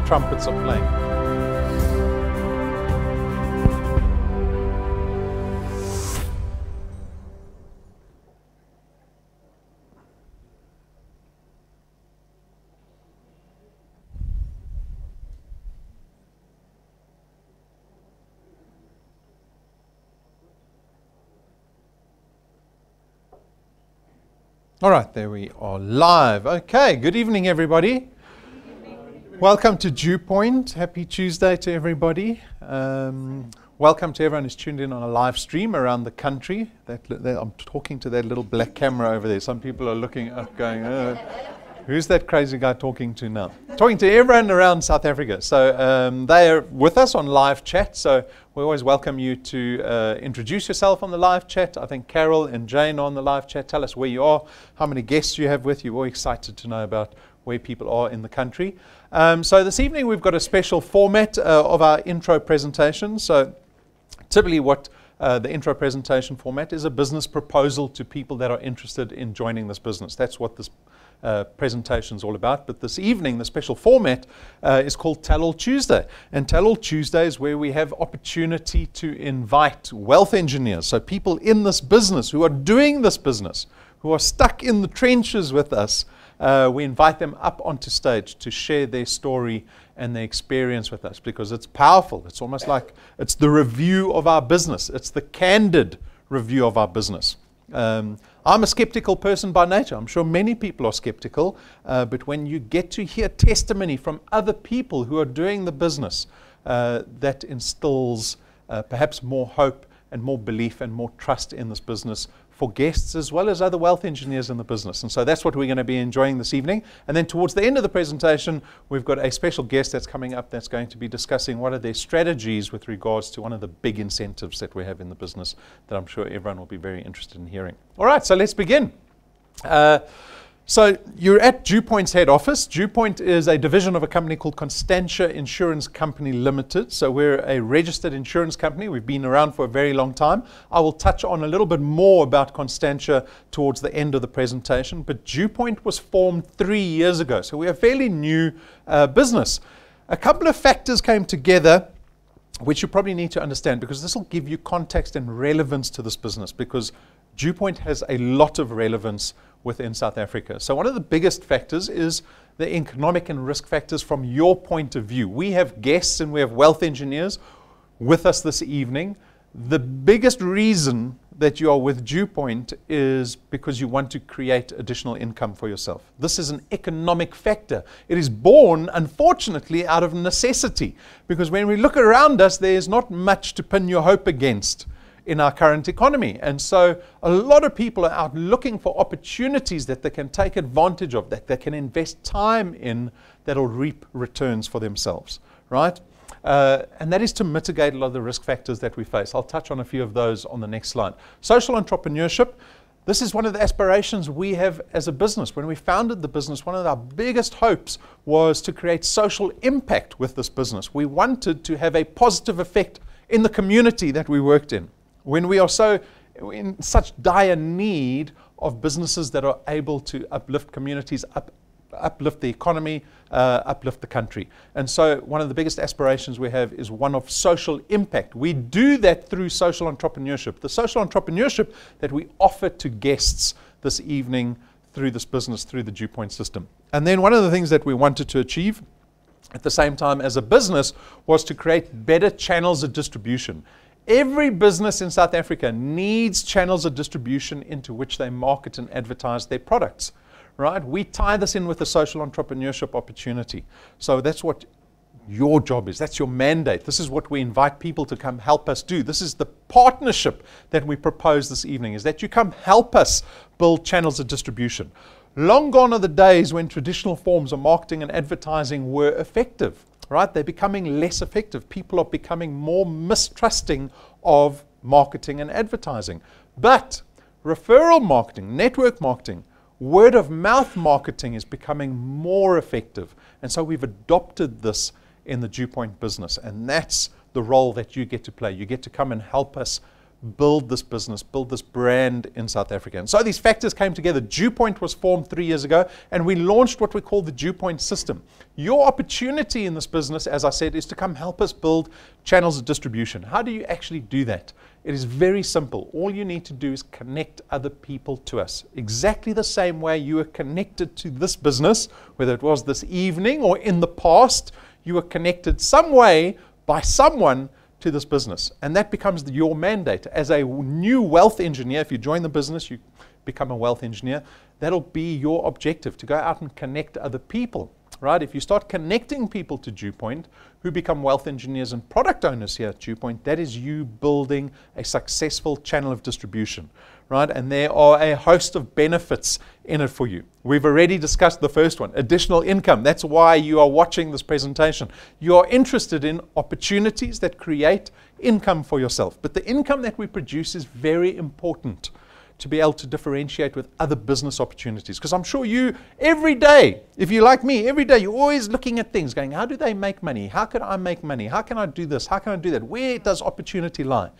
trumpets are playing. All right, there we are live. Okay, good evening, everybody. Welcome to DuePoint. Happy Tuesday to everybody. Welcome to everyone who's tuned in on a live stream around the country. I'm talking to that little black camera over there. Some people are looking up going, who's that crazy guy talking to now? Talking to everyone around South Africa. So they are with us on live chat. So we always welcome you to introduce yourself on the live chat. I think Carol and Jane are on the live chat. Tell us where you are, how many guests you have with you. We're excited to know about where people are in the country. So this evening we've got a special format of our intro presentation. So typically what the intro presentation format is a business proposal to people that are interested in joining this business. That's what this presentation is all about. But this evening, the special format is called Tattle Tuesday. And Tattle Tuesday is where we have opportunity to invite wealth engineers, so people in this business who are doing this business, who are stuck in the trenches with us. We invite them up onto stage to share their story and their experience with us, because it's powerful. It's almost like it's the review of our business. It's the candid review of our business. I'm a skeptical person by nature. I'm sure many people are skeptical, but when you get to hear testimony from other people who are doing the business, that instills perhaps more hope and more belief and more trust in this business for guests as well as other wealth engineers in the business. And so that's what we're going to be enjoying this evening. And then towards the end of the presentation, we've got a special guest that's coming up that's going to be discussing what are their strategies with regards to one of the big incentives that we have in the business that I'm sure everyone will be very interested in hearing. All right, so let's begin. So you're at DuePoint's head office. DuePoint is a division of a company called Constantia Insurance Company Limited. So we're a registered insurance company. We've been around for a very long time. I will touch on a little bit more about Constantia towards the end of the presentation. But DuePoint was formed 3 years ago. So we're a fairly new business. A couple of factors came together which you probably need to understand, because this will give you context and relevance to this business, because DuePoint has a lot of relevance within South Africa. So one of the biggest factors is the economic and risk factors from your point of view. We have guests and we have wealth engineers with us this evening. The biggest reason that you are with DuePoint is because you want to create additional income for yourself. This is an economic factor. It is born, unfortunately, out of necessity, because when we look around us, there is not much to pin your hope against in our current economy. And so a lot of people are out looking for opportunities that they can take advantage of, that they can invest time in, that'll reap returns for themselves, right? And that is to mitigate a lot of the risk factors that we face. I'll touch on a few of those on the next slide. Social entrepreneurship. This is one of the aspirations we have as a business. When we founded the business, one of our biggest hopes was to create social impact with this business. We wanted to have a positive effect in the community that we worked in. When we are so in such dire need of businesses that are able to uplift communities, uplift the economy, uplift the country. And so one of the biggest aspirations we have is one of social impact. We do that through social entrepreneurship. The social entrepreneurship that we offer to guests this evening through this business, through the DuePoint system. And then one of the things that we wanted to achieve at the same time as a business was to create better channels of distribution. Every business in South Africa needs channels of distribution into which they market and advertise their products, right? We tie this in with the social entrepreneurship opportunity. So that's what your job is. That's your mandate. This is what we invite people to come help us do. This is the partnership that we propose this evening, is that you come help us build channels of distribution. Long gone are the days when traditional forms of marketing and advertising were effective. Right? They're becoming less effective. People are becoming more mistrusting of marketing and advertising. But referral marketing, network marketing, word of mouth marketing is becoming more effective. And so we've adopted this in the DuePoint business. And that's the role that you get to play. You get to come and help us build this business, build this brand in South Africa. And so these factors came together. DuePoint was formed 3 years ago, and we launched what we call the DuePoint System. Your opportunity in this business, as I said, is to come help us build channels of distribution. How do you actually do that? It is very simple. All you need to do is connect other people to us. Exactly the same way you were connected to this business, whether it was this evening or in the past, you were connected some way by someone to this business. And that becomes your mandate. As a new wealth engineer, if you join the business, you become a wealth engineer, that'll be your objective, to go out and connect other people, right? If you start connecting people to DuePoint who become wealth engineers and product owners here at DuePoint, that is you building a successful channel of distribution, right? And there are a host of benefits in it for you. We've already discussed the first one, additional income. That's why you are watching this presentation. You are interested in opportunities that create income for yourself. But the income that we produce is very important to be able to differentiate with other business opportunities. Because I'm sure you, every day, if you're like me, every day you're always looking at things going, how do they make money? How can I make money? How can I do this? How can I do that? Where does opportunity lie?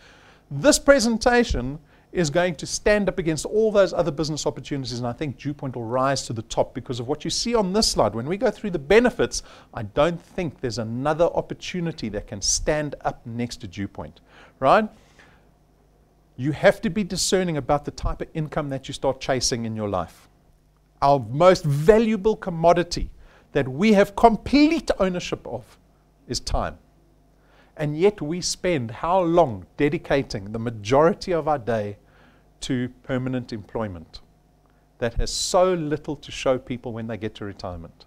This presentation is going to stand up against all those other business opportunities, and I think DuePoint will rise to the top because of what you see on this slide. When we go through the benefits, I don't think there's another opportunity that can stand up next to DuePoint, right? You have to be discerning about the type of income that you start chasing in your life. Our most valuable commodity that we have complete ownership of is time. And yet we spend how long dedicating the majority of our day to permanent employment that has so little to show people when they get to retirement.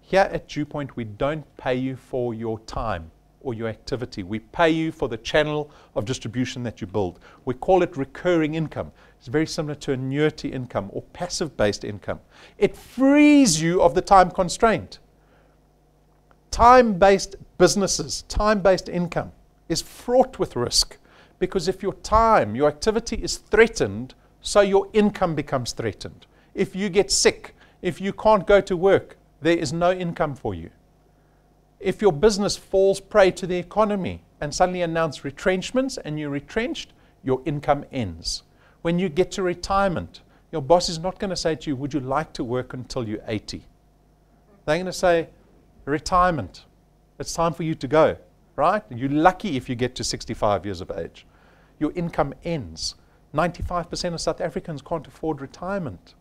Here at DuePoint, we don't pay you for your time or your activity. We pay you for the channel of distribution that you build. We call it recurring income. It's very similar to annuity income or passive-based income. It frees you of the time constraint. Time-based businesses, time-based income is fraught with risk because if your time, your activity is threatened, so your income becomes threatened. If you get sick, if you can't go to work, there is no income for you. If your business falls prey to the economy and suddenly announce retrenchments and you're retrenched, your income ends. When you get to retirement, your boss is not going to say to you, would you like to work until you're 80? They're going to say, retirement, it's time for you to go, right? You're lucky if you get to 65 years of age. Your income ends. 95% of South Africans can't afford retirement,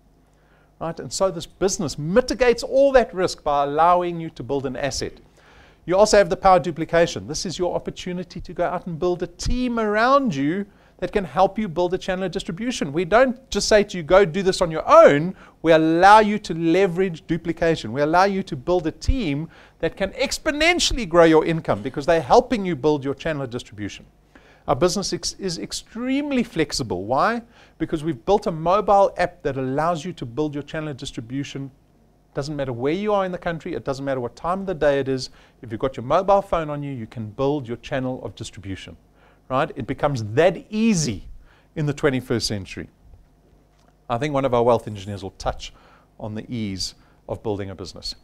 right? And so this business mitigates all that risk by allowing you to build an asset. You also have the power duplication. This is your opportunity to go out and build a team around you that can help you build a channel of distribution. We don't just say to you, go do this on your own. We allow you to leverage duplication. We allow you to build a team that can exponentially grow your income because they're helping you build your channel of distribution. Our business is extremely flexible. Why? Because we've built a mobile app that allows you to build your channel of distribution. Doesn't matter where you are in the country. It doesn't matter what time of the day it is. If you've got your mobile phone on you, you can build your channel of distribution, right? It becomes that easy in the 21st century. I think one of our wealth engineers will touch on the ease of building a business.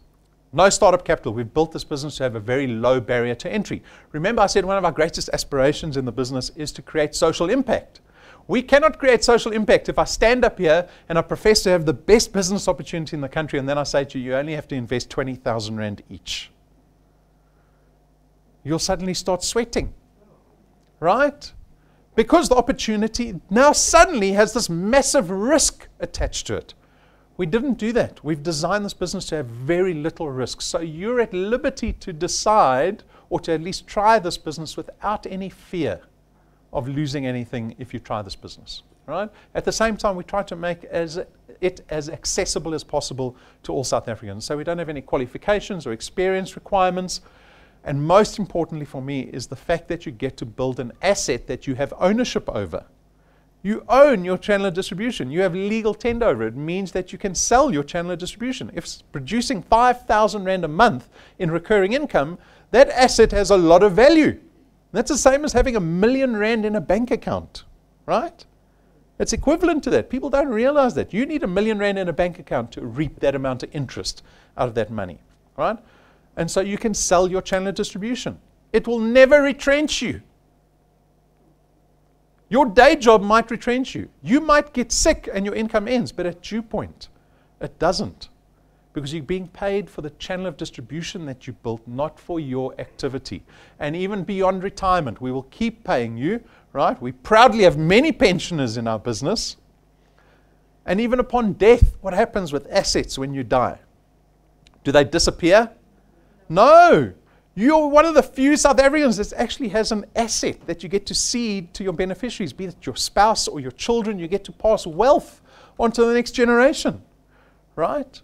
No startup capital. We've built this business to have a very low barrier to entry. Remember, I said one of our greatest aspirations in the business is to create social impact. We cannot create social impact if I stand up here and I profess to have the best business opportunity in the country and then I say to you, you only have to invest 20,000 Rand each. You'll suddenly start sweating, right? Because the opportunity now suddenly has this massive risk attached to it. We didn't do that. We've designed this business to have very little risk. So you're at liberty to decide or to at least try this business without any fear of losing anything if you try this business, right? At the same time, we try to make it as accessible as possible to all South Africans. So we don't have any qualifications or experience requirements. And most importantly for me is the fact that you get to build an asset that you have ownership over. You own your channel of distribution. You have legal tender over it. It means that you can sell your channel of distribution. If it's producing 5,000 Rand a month in recurring income, that asset has a lot of value. That's the same as having R1 million in a bank account, right? It's equivalent to that. People don't realize that. You need R1 million in a bank account to reap that amount of interest out of that money, right? And so you can sell your channel of distribution. It will never retrench you. Your day job might retrench you. You might get sick and your income ends, but at DuePoint, it doesn't. Because you're being paid for the channel of distribution that you built, not for your activity. And even beyond retirement, we will keep paying you, right? We proudly have many pensioners in our business. And even upon death, what happens with assets when you die? Do they disappear? No. You're one of the few South Africans that actually has an asset that you get to cede to your beneficiaries, be it your spouse or your children. You get to pass wealth on to the next generation, right?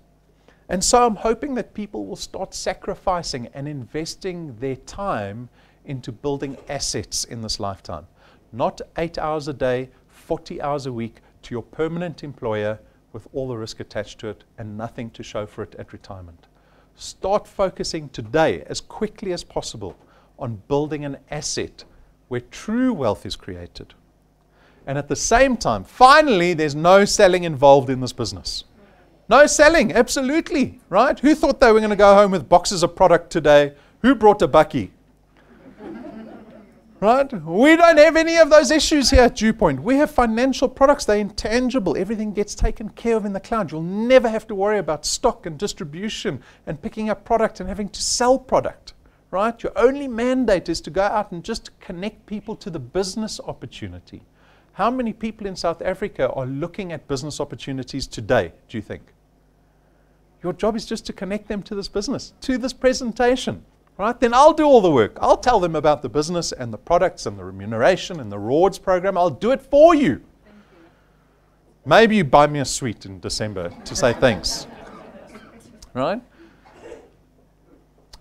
And so I'm hoping that people will start sacrificing and investing their time into building assets in this lifetime. Not 8 hours a day, 40 hours a week to your permanent employer with all the risk attached to it and nothing to show for it at retirement. Start focusing today as quickly as possible on building an asset where true wealth is created. And at the same time, finally, there's no selling involved in this business. No selling, absolutely, right? Who thought they were going to go home with boxes of product today? Who brought a bucky? Right? We don't have any of those issues here at DuePoint. We have financial products. They're intangible. Everything gets taken care of in the cloud. You'll never have to worry about stock and distribution and picking up product and having to sell product, right? Your only mandate is to go out and just connect people to the business opportunity. How many people in South Africa are looking at business opportunities today, do you think? Your job is just to connect them to this business, to this presentation. Right? Then I'll do all the work. I'll tell them about the business and the products and the remuneration and the rewards program. I'll do it for you. Thank you. Maybe you buy me a sweet in December to say thanks. Right?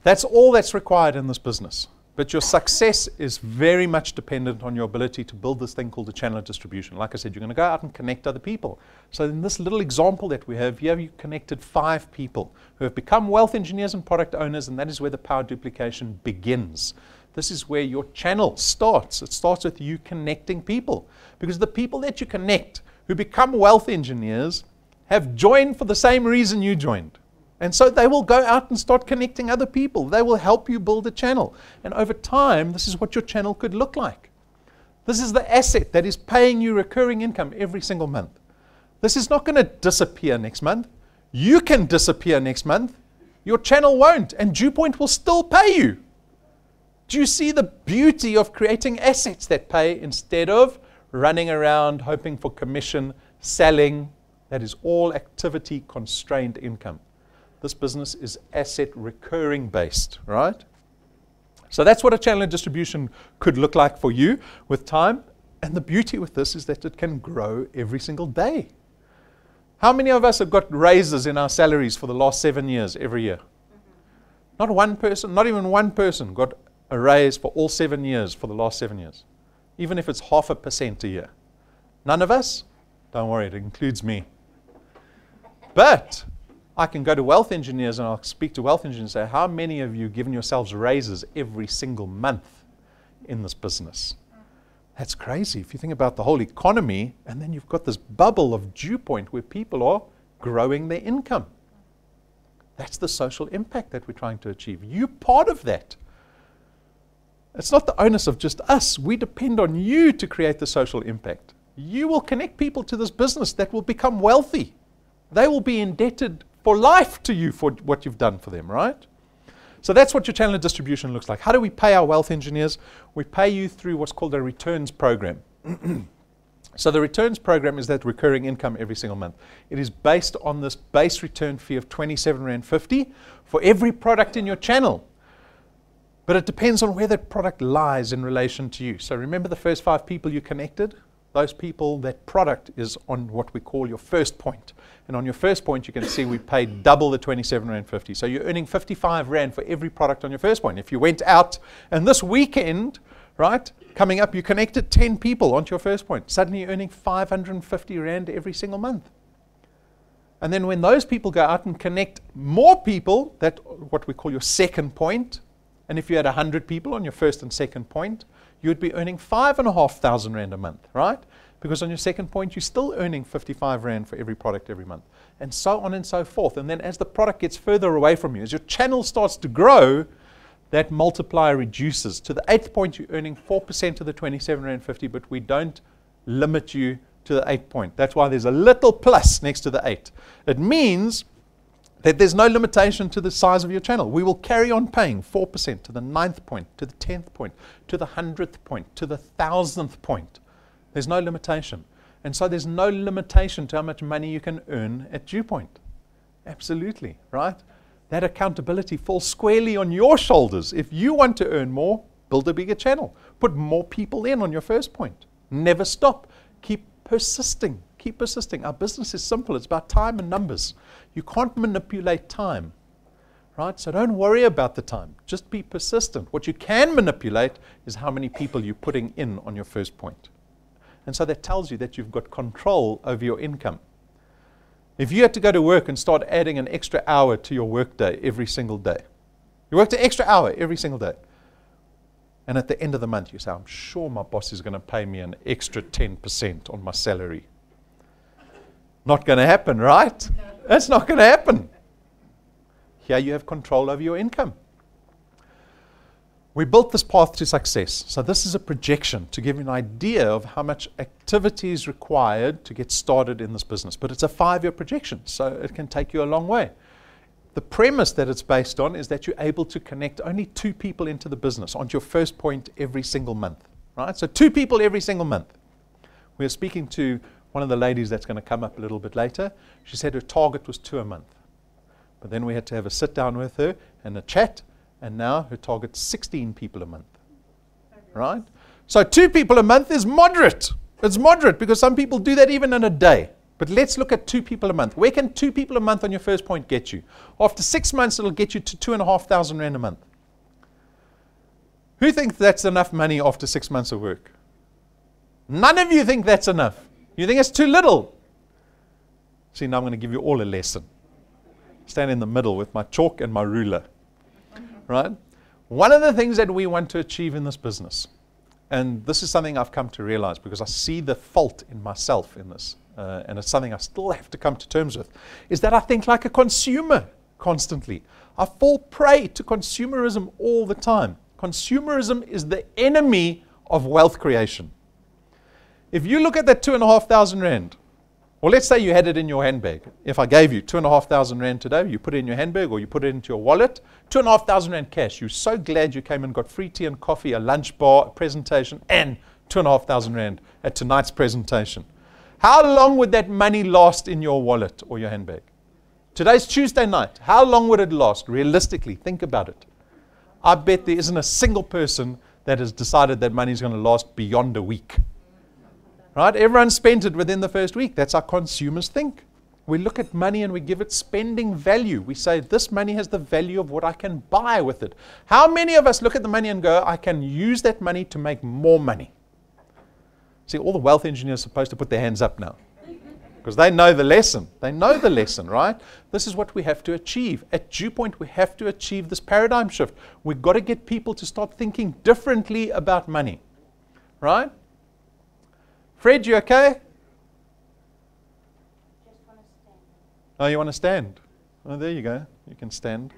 That's all that's required in this business. But your success is very much dependent on your ability to build this thing called a channel of distribution. Like I said, you're going to go out and connect other people. So in this little example that we have here, you connected 5 people who have become wealth engineers and product owners, and that is where the power duplication begins. This is where your channel starts. It starts with you connecting people. Because the people that you connect who become wealth engineers have joined for the same reason you joined. And so they will go out and start connecting other people. They will help you build a channel. And over time, this is what your channel could look like. This is the asset that is paying you recurring income every single month. This is not going to disappear next month. You can disappear next month. Your channel won't, and DuePoint will still pay you. Do you see the beauty of creating assets that pay instead of running around hoping for commission, selling? That is all activity constrained income. This business is asset recurring based, right? So that's what a channel of distribution could look like for you with time. And the beauty with this is that it can grow every single day. How many of us have got raises in our salaries for the last 7 years every year? Not one person, not even one person got a raise for all 7 years for the last 7 years. Even if it's 0.5% a year. None of us? Don't worry, it includes me. But I can go to wealth engineers and I'll speak to wealth engineers and say, how many of you have given yourselves raises every single month in this business? That's crazy. If you think about the whole economy, and then you've got this bubble of DuePoint where people are growing their income. That's the social impact that we're trying to achieve. You're part of that. It's not the onus of just us. We depend on you to create the social impact. You will connect people to this business that will become wealthy. They will be indebted for life to you for what you've done for them, right? So that's what your channel of distribution looks like. How do we pay our wealth engineers? We pay you through what's called a returns program. So the returns program is that recurring income every single month. It is based on this base return fee of 27.50 Rand for every product in your channel. But it depends on where that product lies in relation to you. So remember the first 5 people you connected? Those people, that product is on what we call your first point. And on your first point, you can see we paid double the 27.50 Rand. So you're earning 55 Rand for every product on your first point. If you went out and this weekend, right, coming up, you connected 10 people onto your first point. Suddenly you're earning 550 Rand every single month. And then when those people go out and connect more people, that what we call your second point, and if you had 100 people on your first and second point, you'd be earning 5,500 Rand a month, right? Because on your second point, you're still earning 55 Rand for every product every month, and so on and so forth. And then as the product gets further away from you, as your channel starts to grow, that multiplier reduces. To the 8th point, you're earning 4% of the 27.50 Rand, but we don't limit you to the 8 point. That's why there's a little plus next to the 8. It means that there's no limitation to the size of your channel. We will carry on paying 4% to the 9th point, to the 10th point, to the 100th point, to the 1000th point. There's no limitation. And so there's no limitation to how much money you can earn at DuePoint. Absolutely, right? That accountability falls squarely on your shoulders. If you want to earn more, build a bigger channel. Put more people in on your first point. Never stop. Keep persisting. Keep persisting. Our business is simple. It's about time and numbers. You can't manipulate time, right? So don't worry about the time. Just be persistent. What you can manipulate is how many people you're putting in on your first point. And so that tells you that you've got control over your income. If you had to go to work and start adding an extra hour to your workday every single day, you worked an extra hour every single day, and at the end of the month you say, I'm sure my boss is going to pay me an extra 10% on my salary. Not going to happen, right? No. That's not going to happen. Here you have control over your income. We built this path to success. So this is a projection to give you an idea of how much activity is required to get started in this business. But it's a 5-year projection, so it can take you a long way. The premise that it's based on is that you're able to connect only 2 people into the business onto your first point every single month, right? So 2 people every single month. We were speaking to one of the ladies that's going to come up a little bit later. She said her target was 2 a month. But then we had to have a sit down with her and a chat. And now her target's 16 people a month, right? So 2 people a month is moderate. It's moderate because some people do that even in a day. But let's look at 2 people a month. Where can 2 people a month on your first point get you? After 6 months, it'll get you to 2,500 rand a month. Who thinks that's enough money after 6 months of work? None of you think that's enough. You think it's too little. See, now I'm going to give you all a lesson. Stand in the middle with my chalk and my ruler. Right? One of the things that we want to achieve in this business, and this is something I've come to realize because I see the fault in myself in this, and it's something I still have to come to terms with, is that I think like a consumer constantly. I fall prey to consumerism all the time. Consumerism is the enemy of wealth creation. If you look at that 2,500 rand, well, let's say you had it in your handbag. If I gave you 2,500 rand today, you put it in your handbag or you put it into your wallet, 2,500 rand cash. You're so glad you came and got free tea and coffee, a lunch bar, a presentation, and 2,500 rand at tonight's presentation. How long would that money last in your wallet or your handbag? Today's Tuesday night. How long would it last? Realistically, think about it. I bet there isn't a single person that has decided that money is going to last beyond a week. Right? Everyone spent it within the first week. That's how consumers think. We look at money and we give it spending value. We say this money has the value of what I can buy with it. How many of us look at the money and go, I can use that money to make more money? See, all the wealth engineers are supposed to put their hands up now because they know the lesson. They know the lesson, right? This is what we have to achieve. At DuePoint, we have to achieve this paradigm shift. We've got to get people to start thinking differently about money, right? Fred, you okay? Just want to stand. Oh, you want to stand? Oh, there you go. You can stand.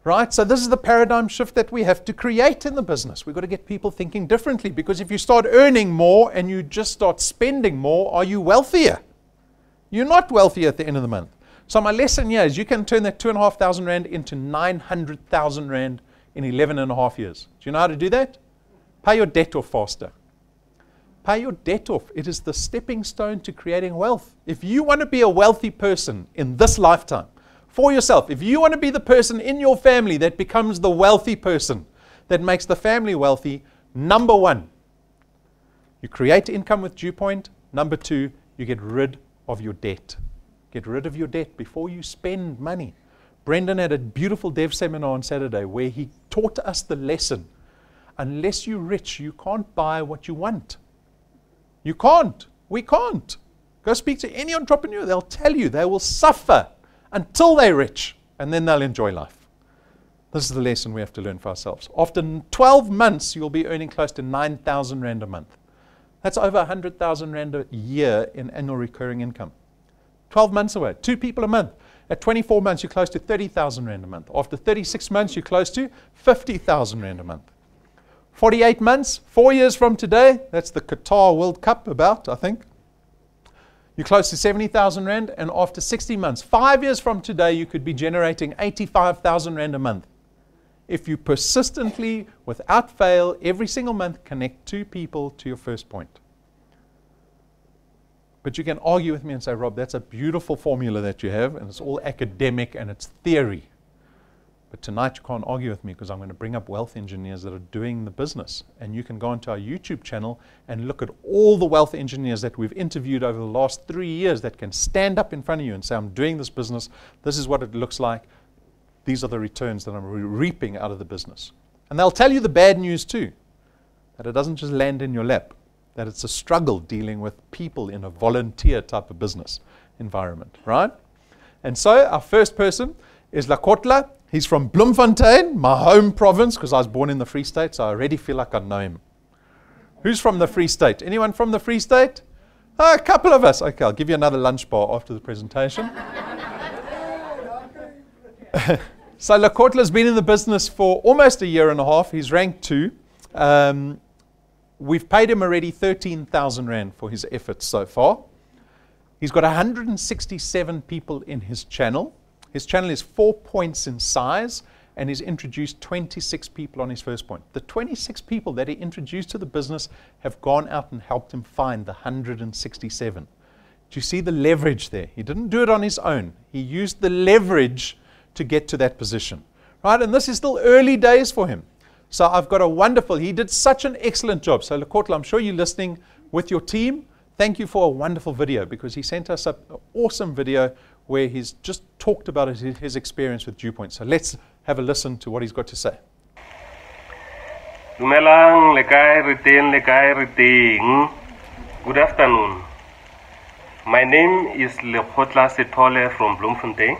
Right? So this is the paradigm shift that we have to create in the business. We've got to get people thinking differently because if you start earning more and you just start spending more, are you wealthier? You're not wealthy at the end of the month. So my lesson here is you can turn that 2,500 rand into 900,000 rand in 11.5 years. Do you know how to do that? Pay your debt off faster. Pay your debt off. It is the stepping stone to creating wealth. If you want to be a wealthy person in this lifetime, for yourself, if you want to be the person in your family that becomes the wealthy person, that makes the family wealthy, number 1, you create income with DuePoint. Number 2, you get rid of your debt. Get rid of your debt before you spend money. Brendan had a beautiful dev seminar on Saturday where he taught us the lesson. Unless you're rich, you can't buy what you want. You can't. We can't. Go speak to any entrepreneur. They'll tell you they will suffer until they're rich, and then they'll enjoy life. This is the lesson we have to learn for ourselves. After 12 months, you'll be earning close to 9,000 rand a month. That's over 100,000 rand a year in annual recurring income. 12 months away. 2 people a month. At 24 months, you're close to 30,000 rand a month. After 36 months, you're close to 50,000 rand a month. 48 months, 4 years from today, that's the Qatar World Cup about, I think. You're close to 70,000 Rand, and after 60 months, 5 years from today, you could be generating 85,000 Rand a month. If you persistently, without fail, every single month, connect 2 people to your first point. But you can argue with me and say, Rob, that's a beautiful formula that you have, and it's all academic and it's theory. But tonight you can't argue with me because I'm going to bring up wealth engineers that are doing the business. And you can go onto our YouTube channel and look at all the wealth engineers that we've interviewed over the last 3 years that can stand up in front of you and say, I'm doing this business. This is what it looks like. These are the returns that I'm reaping out of the business. And they'll tell you the bad news too, that it doesn't just land in your lap, that it's a struggle dealing with people in a volunteer type of business environment, right? And so our first person is Lakotla. He's from Bloemfontein, my home province, because I was born in the Free State, so I already feel like I know him. Who's from the Free State? Anyone from the Free State? Oh, a couple of us. Okay, I'll give you another lunch bar after the presentation. So Lakotla's been in the business for almost a year and a half. He's ranked 2. We've paid him already 13,000 Rand for his efforts so far. He's got 167 people in his channel. His channel is 4 points in size, and he's introduced 26 people on his first point. The 26 people that he introduced to the business have gone out and helped him find the 167. Do you see the leverage there? He didn't do it on his own. He used the leverage to get to that position, right? And this is still early days for him. So I've got a wonderful, he did such an excellent job. So Lakotla, I'm sure you're listening with your team. Thank you for a wonderful video, because he sent us an awesome video where he's just talked about his experience with DuePoint. So let's have a listen to what he's got to say. Dumelang, lekai riting. Good afternoon. My name is Lekotla Setole from Bloemfontein.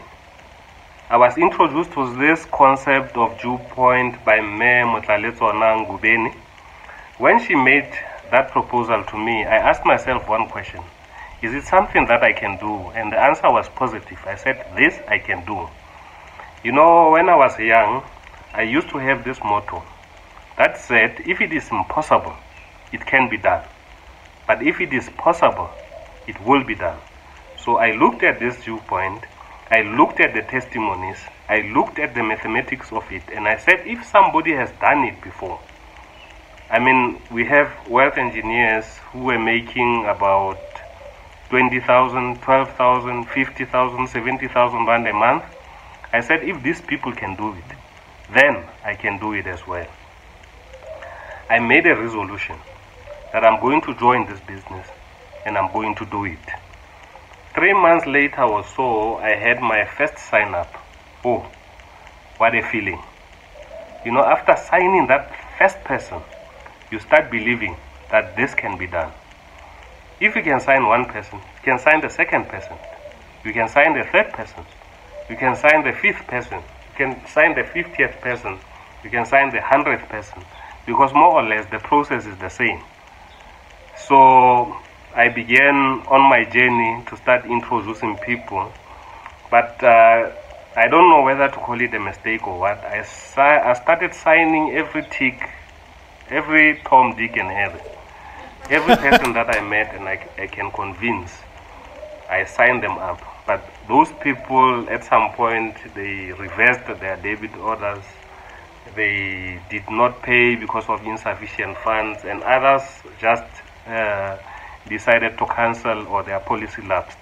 I was introduced to this concept of DuePoint by Me Motlaletsona Ngubeni. When she made that proposal to me, I asked myself one question. Is it something that I can do? And the answer was positive. I said, this I can do. You know, when I was young, I used to have this motto that said, if it is impossible, it can be done. But if it is possible, it will be done. So I looked at this DuePoint, I looked at the testimonies, I looked at the mathematics of it, and I said, if somebody has done it before, I mean, we have wealth engineers who were making about 20,000, 12,000, 50,000, 70,000 Rand a month. I said, if these people can do it, then I can do it as well. I made a resolution that I'm going to join this business and I'm going to do it. 3 months later or so, I had my first sign up. Oh, what a feeling. You know, after signing that first person, you start believing that this can be done. If you can sign one person, you can sign the second person, you can sign the third person, you can sign the 5th person, you can sign the 50th person, you can sign the 100th person, because more or less the process is the same. So I began on my journey to start introducing people, but I don't know whether to call it a mistake or what. I started signing every tick, every Tom, Dick and Harry. Every person that I met and I can convince, I sign them up. But those people, at some point, they reversed their debit orders. They did not pay because of insufficient funds, and others just decided to cancel or their policy lapsed.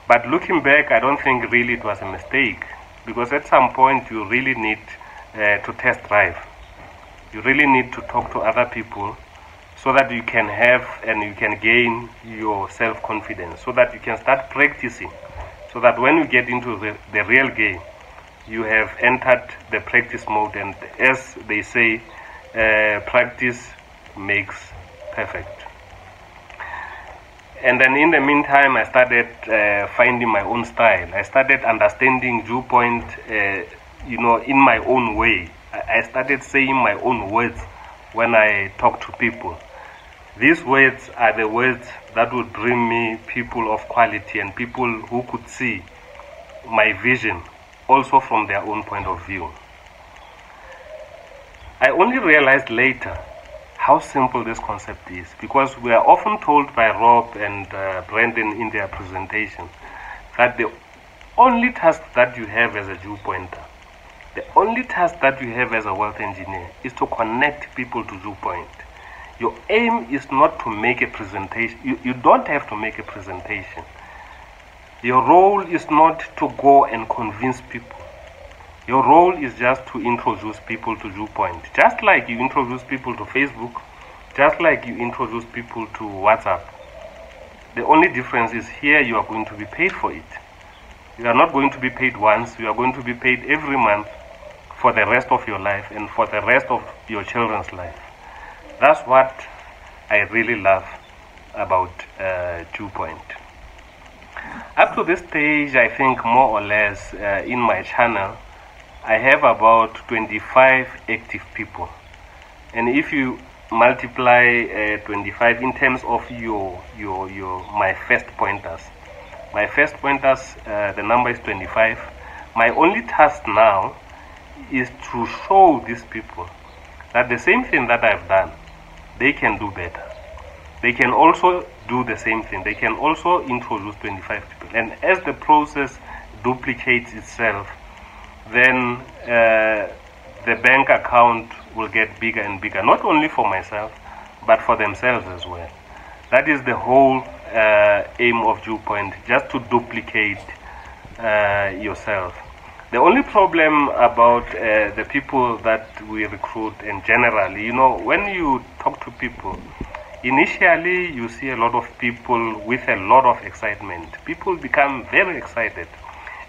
But looking back, I don't think really it was a mistake, because at some point you really need to test drive. You really need to talk to other people so that you can have and you can gain your self-confidence, so that you can start practicing, so that when you get into the real game, you have entered the practice mode, and as they say, practice makes perfect. And then in the meantime, I started finding my own style. I started understanding DuePoint, you know, in my own way. I started saying my own words when I talk to people. These words are the words that would bring me people of quality and people who could see my vision also from their own point of view. I only realized later how simple this concept is, because we are often told by Rob and Brandon in their presentation that the only task that you have as a DuePointer, the only task that you have as a wealth engineer is to connect people to DuePoint. Your aim is not to make a presentation. You don't have to make a presentation. Your role is not to go and convince people. Your role is just to introduce people to DuePoint. Just like you introduce people to Facebook, just like you introduce people to WhatsApp. The only difference is here you are going to be paid for it. You are not going to be paid once, you are going to be paid every month for the rest of your life and for the rest of your children's life. That's what I really love about DuePoint. Up to this stage, I think more or less in my channel, I have about 25 active people. And if you multiply 25 in terms of my first pointers, the number is 25. My only task now is to show these people that the same thing that I've done, they can do better. They can also do the same thing. They can also introduce 25 people. And as the process duplicates itself, then the bank account will get bigger and bigger, not only for myself, but for themselves as well. That is the whole aim of DuePoint, just to duplicate yourself. The only problem about the people that we recruit, and generally, you know, when you talk to people, initially you see a lot of people with a lot of excitement. People become very excited.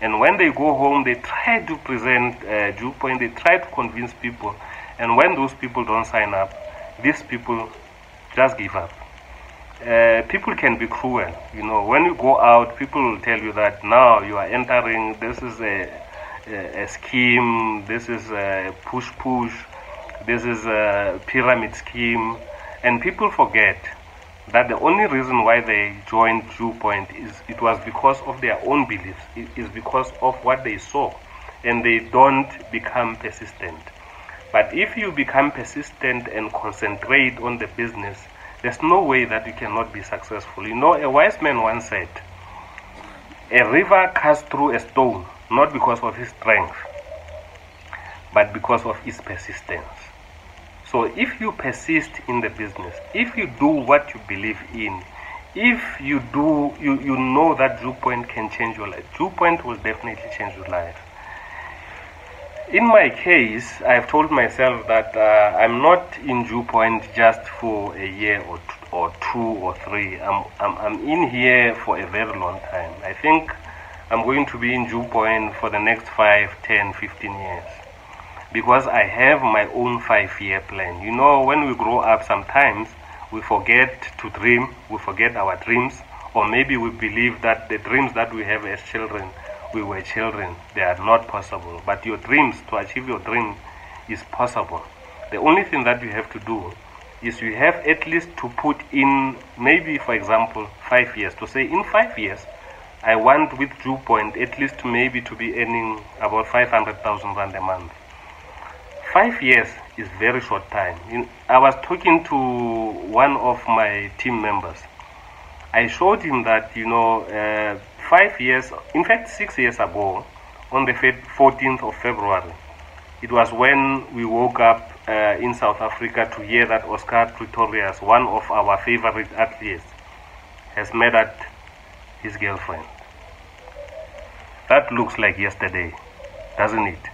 And when they go home, they try to present DuePoint, they try to convince people. And when those people don't sign up, these people just give up. People can be cruel. You know, when you go out, people will tell you that now you are entering, this is a scheme, this is a push, this is a pyramid scheme. And people forget that the only reason why they joined DuePoint is it was because of their own beliefs. It is because of what they saw, and they don't become persistent. But if you become persistent and concentrate on the business, there's no way that you cannot be successful. You know, a wise man once said, a river cuts through a stone, not because of his strength, but because of his persistence. So if you persist in the business, if you do what you believe in, if you do, you know that DuePoint can change your life. DuePoint will definitely change your life. In my case, I've told myself that I'm not in DuePoint just for a year or two or three. I'm in here for a very long time. I think I'm going to be in DuePoint for the next 5, 10, 15 years. Because I have my own 5-year plan. You know, when we grow up, sometimes we forget to dream, we forget our dreams, or maybe we believe that the dreams that we have as children, we were children, they are not possible. But your dreams, to achieve your dream, is possible. The only thing that you have to do is you have at least to put in, maybe for example, 5 years, to say in 5 years, I want with DuePoint at least maybe to be earning about 500,000 rand a month. 5 years is very short time. I was talking to one of my team members. I showed him that, you know, 5 years, in fact 6 years ago, on the 14th of February, it was when we woke up in South Africa to hear that Oscar Pretorius, one of our favorite athletes, has murdered his girlfriend. That looks like yesterday, doesn't it?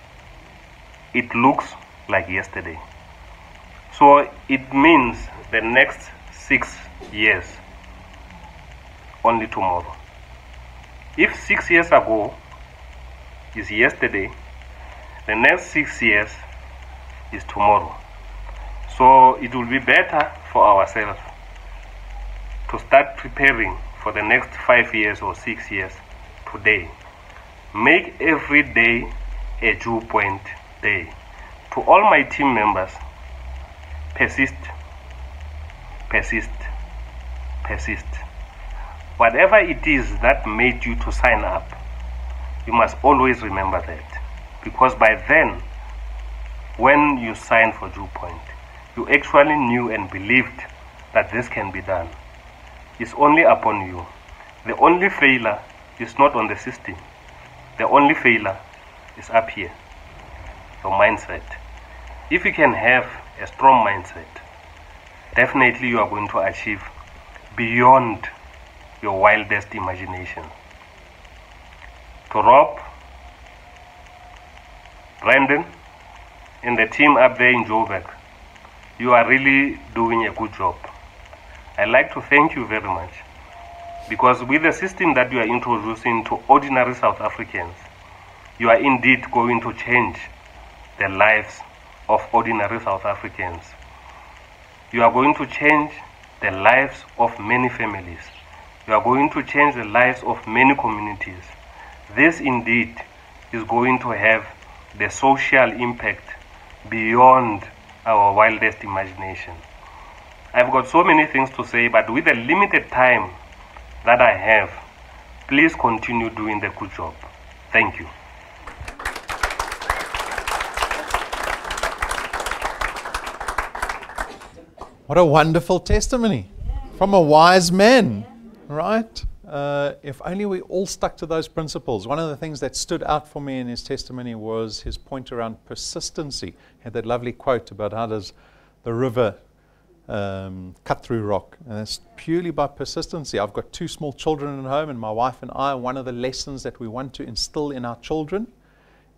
It looks like yesterday. So it means the next 6 years, only tomorrow. If 6 years ago is yesterday, the next 6 years is tomorrow. So it will be better for ourselves to start preparing for the next 5 years or 6 years today. Make every day a DuePoint day. To all my team members, persist, persist, persist. Whatever it is that made you to sign up, you must always remember that. Because by then, when you signed for DuePoint, you actually knew and believed that this can be done. It's only upon you. The only failure is not on the system. The only failure is up here, your mindset. If you can have a strong mindset, definitely you are going to achieve beyond your wildest imagination. To Rob, Brandon, and the team up there in Joburg, you are really doing a good job. I'd like to thank you very much, because with the system that you are introducing to ordinary South Africans, you are indeed going to change the lives of ordinary South Africans. You are going to change the lives of many families. You are going to change the lives of many communities. This indeed is going to have the social impact beyond our wildest imagination. I've got so many things to say, but with the limited time that I have, please continue doing the good job. Thank you. What a wonderful testimony from a wise man, right? If only we all stuck to those principles. One of the things that stood out for me in his testimony was his point around persistency. He had that lovely quote about how does the river cut through rock. And it's purely by persistency. I've got 2 small children at home, and my wife and I, one of the lessons that we want to instill in our children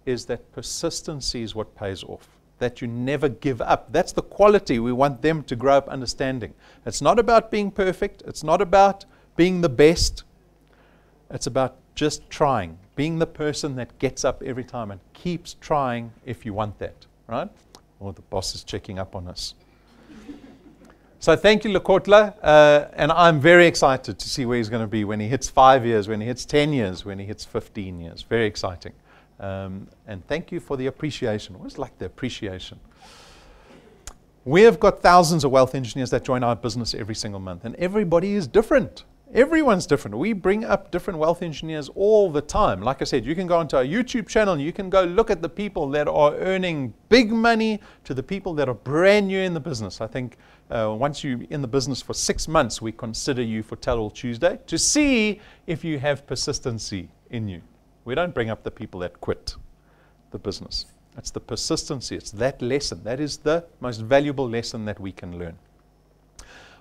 is that persistency is what pays off. That you never give up. That's the quality we want them to grow up understanding. It's not about being perfect. It's not about being the best. It's about just trying. Being the person that gets up every time and keeps trying if you want that. Right? Oh, the boss is checking up on us. So thank you, Lekotla. And I'm very excited to see where he's going to be when he hits 5 years, when he hits 10 years, when he hits 15 years. Very exciting. And thank you for the appreciation. I always like the appreciation. We have got thousands of wealth engineers that join our business every single month, and everybody is different. Everyone's different. We bring up different wealth engineers all the time. Like I said, you can go onto our YouTube channel and you can go look at the people that are earning big money to the people that are brand new in the business. I think once you're in the business for 6 months, we consider you for Tattle Tuesday to see if you have persistency in you. We don't bring up the people that quit the business. It's the persistency. It's that lesson. That is the most valuable lesson that we can learn.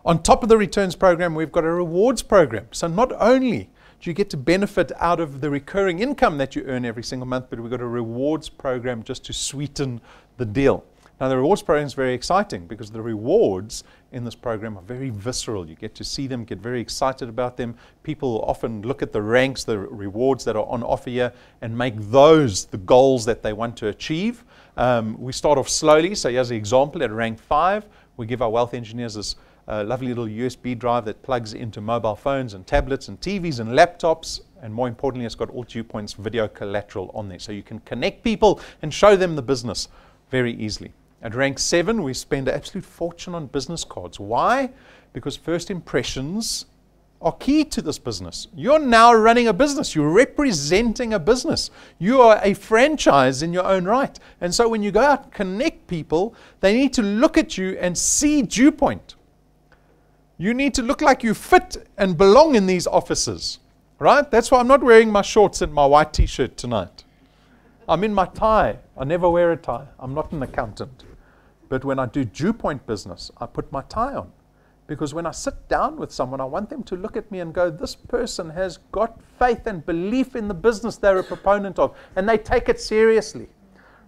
On top of the returns program, we've got a rewards program. So not only do you get to benefit out of the recurring income that you earn every single month, but we've got a rewards program just to sweeten the deal. Now, the rewards program is very exciting because the rewards in this program are very visceral. You get to see them, get very excited about them. People often look at the ranks, the rewards that are on offer here, and make those the goals that they want to achieve. We start off slowly. So here's an example at rank 5. We give our wealth engineers this lovely little USB drive that plugs into mobile phones and tablets and TVs and laptops. And more importantly, it's got all DuePoint's video collateral on there. So you can connect people and show them the business very easily. At rank 7, we spend an absolute fortune on business cards. Why? Because first impressions are key to this business. You're now running a business. You're representing a business. You are a franchise in your own right. And so when you go out and connect people, they need to look at you and see DuePoint. You need to look like you fit and belong in these offices. Right? That's why I'm not wearing my shorts and my white t-shirt tonight. I'm in my tie. I never wear a tie. I'm not an accountant. But when I do DuePoint business, I put my tie on. Because when I sit down with someone, I want them to look at me and go, this person has got faith and belief in the business they're a proponent of. And they take it seriously.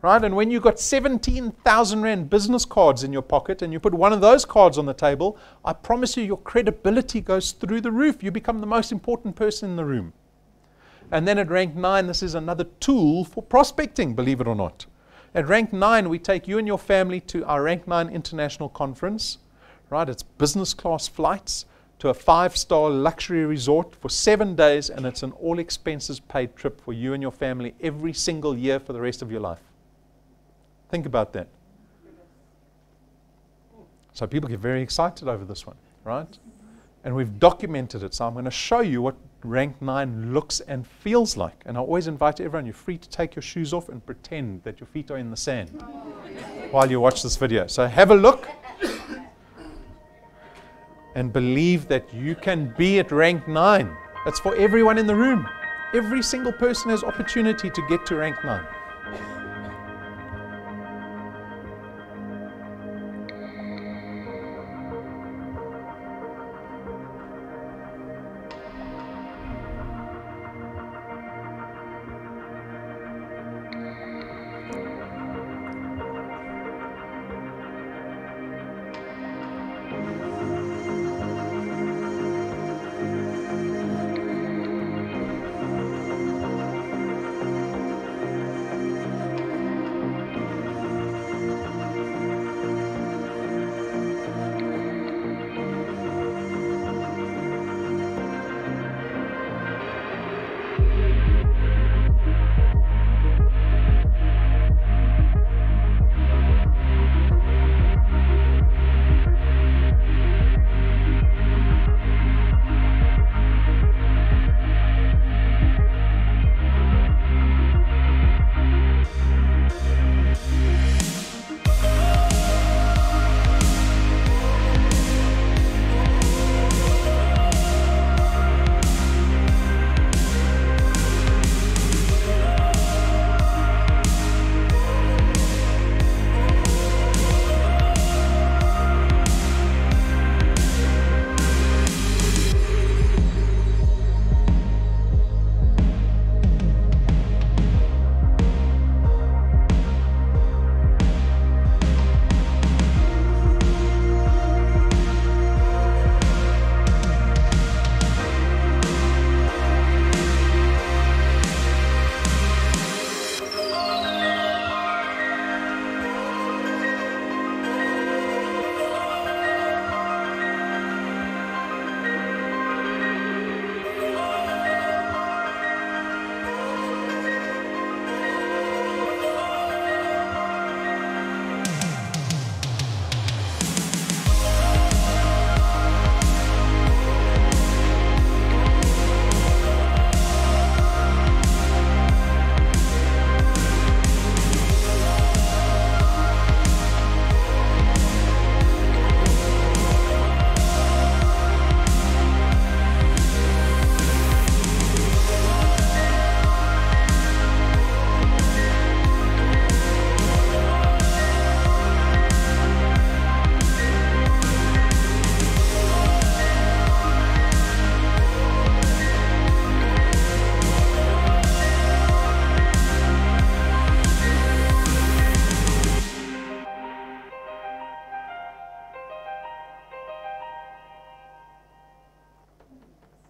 Right? And when you've got 17,000 Rand business cards in your pocket and you put one of those cards on the table, I promise you your credibility goes through the roof. You become the most important person in the room. And then at rank 9, this is another tool for prospecting, believe it or not. At rank 9, we take you and your family to our rank 9 international conference. Right? It's business class flights to a 5-star luxury resort for 7 days, and it's an all expenses paid trip for you and your family every single year for the rest of your life. Think about that. So people get very excited over this one, right? And we've documented it. So I'm going to show you what rank 9 looks and feels like. And I always invite everyone, you're free to take your shoes off and pretend that your feet are in the sand. while you watch this video. So have a look and believe that you can be at rank 9. That's for everyone in the room. Every single person has opportunity to get to rank 9.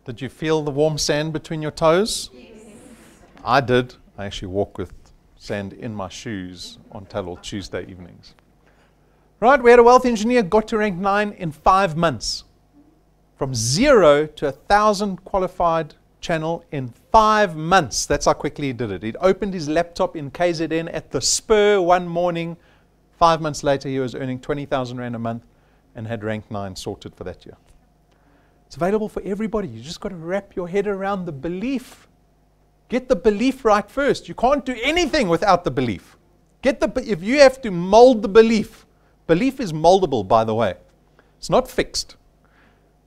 Did you feel the warm sand between your toes? Yes. I did. I actually walk with sand in my shoes on tattle Tuesday evenings. Right, we had a wealth engineer, got to rank 9 in 5 months. From 0 to 1,000 qualified channel in 5 months. That's how quickly he did it. He'd opened his laptop in KZN at the Spur one morning. 5 months later, he was earning 20,000 Rand a month and had rank 9 sorted for that year. It's available for everybody. You just got to wrap your head around the belief. Get the belief right first. You can't do anything without the belief. If you have to mold the belief. Belief is moldable, by the way. It's not fixed.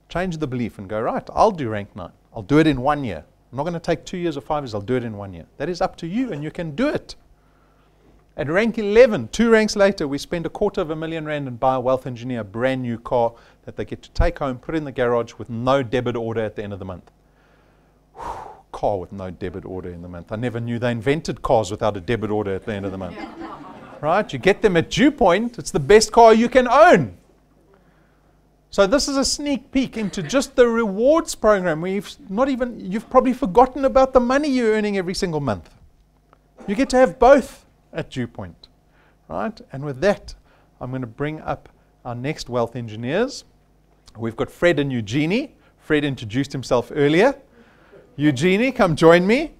Change the belief and go, right, I'll do rank 9. I'll do it in 1 year. I'm not going to take 2 years or 5 years. I'll do it in 1 year. That is up to you, and you can do it. At rank 11, 2 ranks later, we spend R250,000 and buy a wealth engineer a brand new car that they get to take home, put in the garage with no debit order at the end of the month. Whew, car with no debit order in the month. I never knew they invented cars without a debit order at the end of the month. Right? You get them at DuePoint. It's the best car you can own. So this is a sneak peek into just the rewards program. You've probably forgotten about the money you're earning every single month. You get to have both at DuePoint, right? And with that, I'm going to bring up our next wealth engineers. We've got Fred and Eugenie. Fred introduced himself earlier. Eugenie, come join me.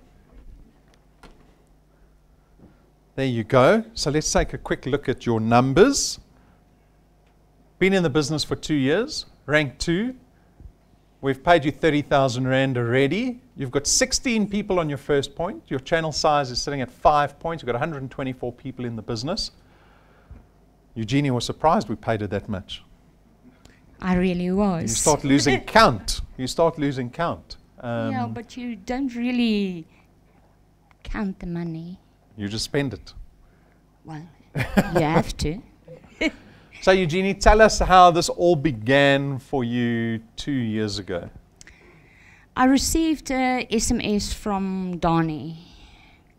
There you go. So let's take a quick look at your numbers. Been in the business for 2 years, rank 2. We've paid you 30,000 Rand already. You've got 16 people on your first point. Your channel size is sitting at 5 points. You've got 124 people in the business. Eugenie was surprised we paid her that much. I really was. You start losing count. You start losing count. Yeah, but you don't really count the money. You just spend it. Well, you have to. So Eugenie, tell us how this all began for you 2 years ago. I received a SMS from Donnie.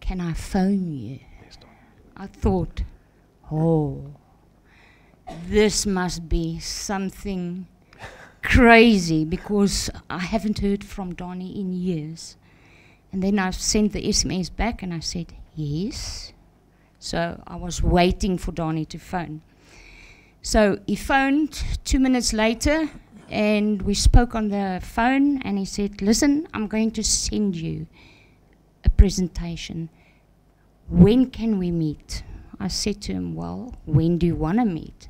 Can I phone you? Yes, Donnie. I thought, oh, this must be something crazy because I haven't heard from Donnie in years. And then I sent the SMS back and I said, yes. So I was waiting for Donnie to phone. So he phoned 2 minutes later and we spoke on the phone and he said, listen, I'm going to send you a presentation. When can we meet? I said to him, well, when do you want to meet?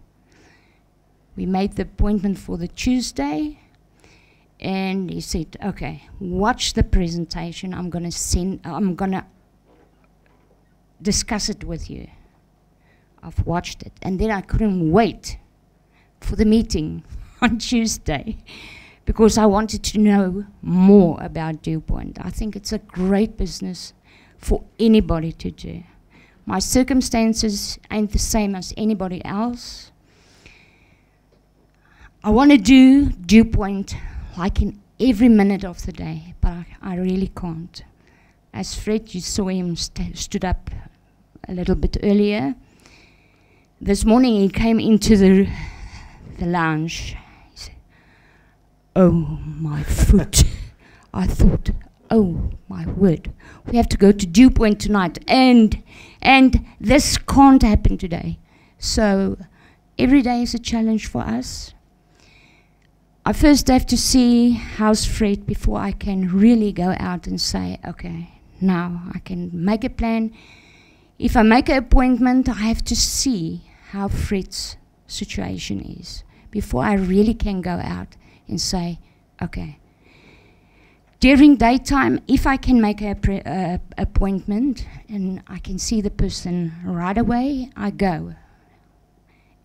We made the appointment for the Tuesday and he said, okay, watch the presentation. I'm going to discuss it with you. I've watched it. And then I couldn't wait for the meeting on Tuesday because I wanted to know more about DuePoint. I think it's a great business for anybody to do. My circumstances ain't the same as anybody else. I want to do DuePoint like in every minute of the day, but I really can't. As Fred, you saw him stood up a little bit earlier. This morning he came into the lounge. He said, oh, my foot. I thought, oh, my word. We have to go to DuePoint tonight, and this can't happen today. So every day is a challenge for us. I first have to see how's Fred before I can really go out and say, okay, now I can make a plan. If I make an appointment, I have to see how Fred's situation is before I really can go out and say, okay. During daytime, if I can make an appointment and I can see the person right away, I go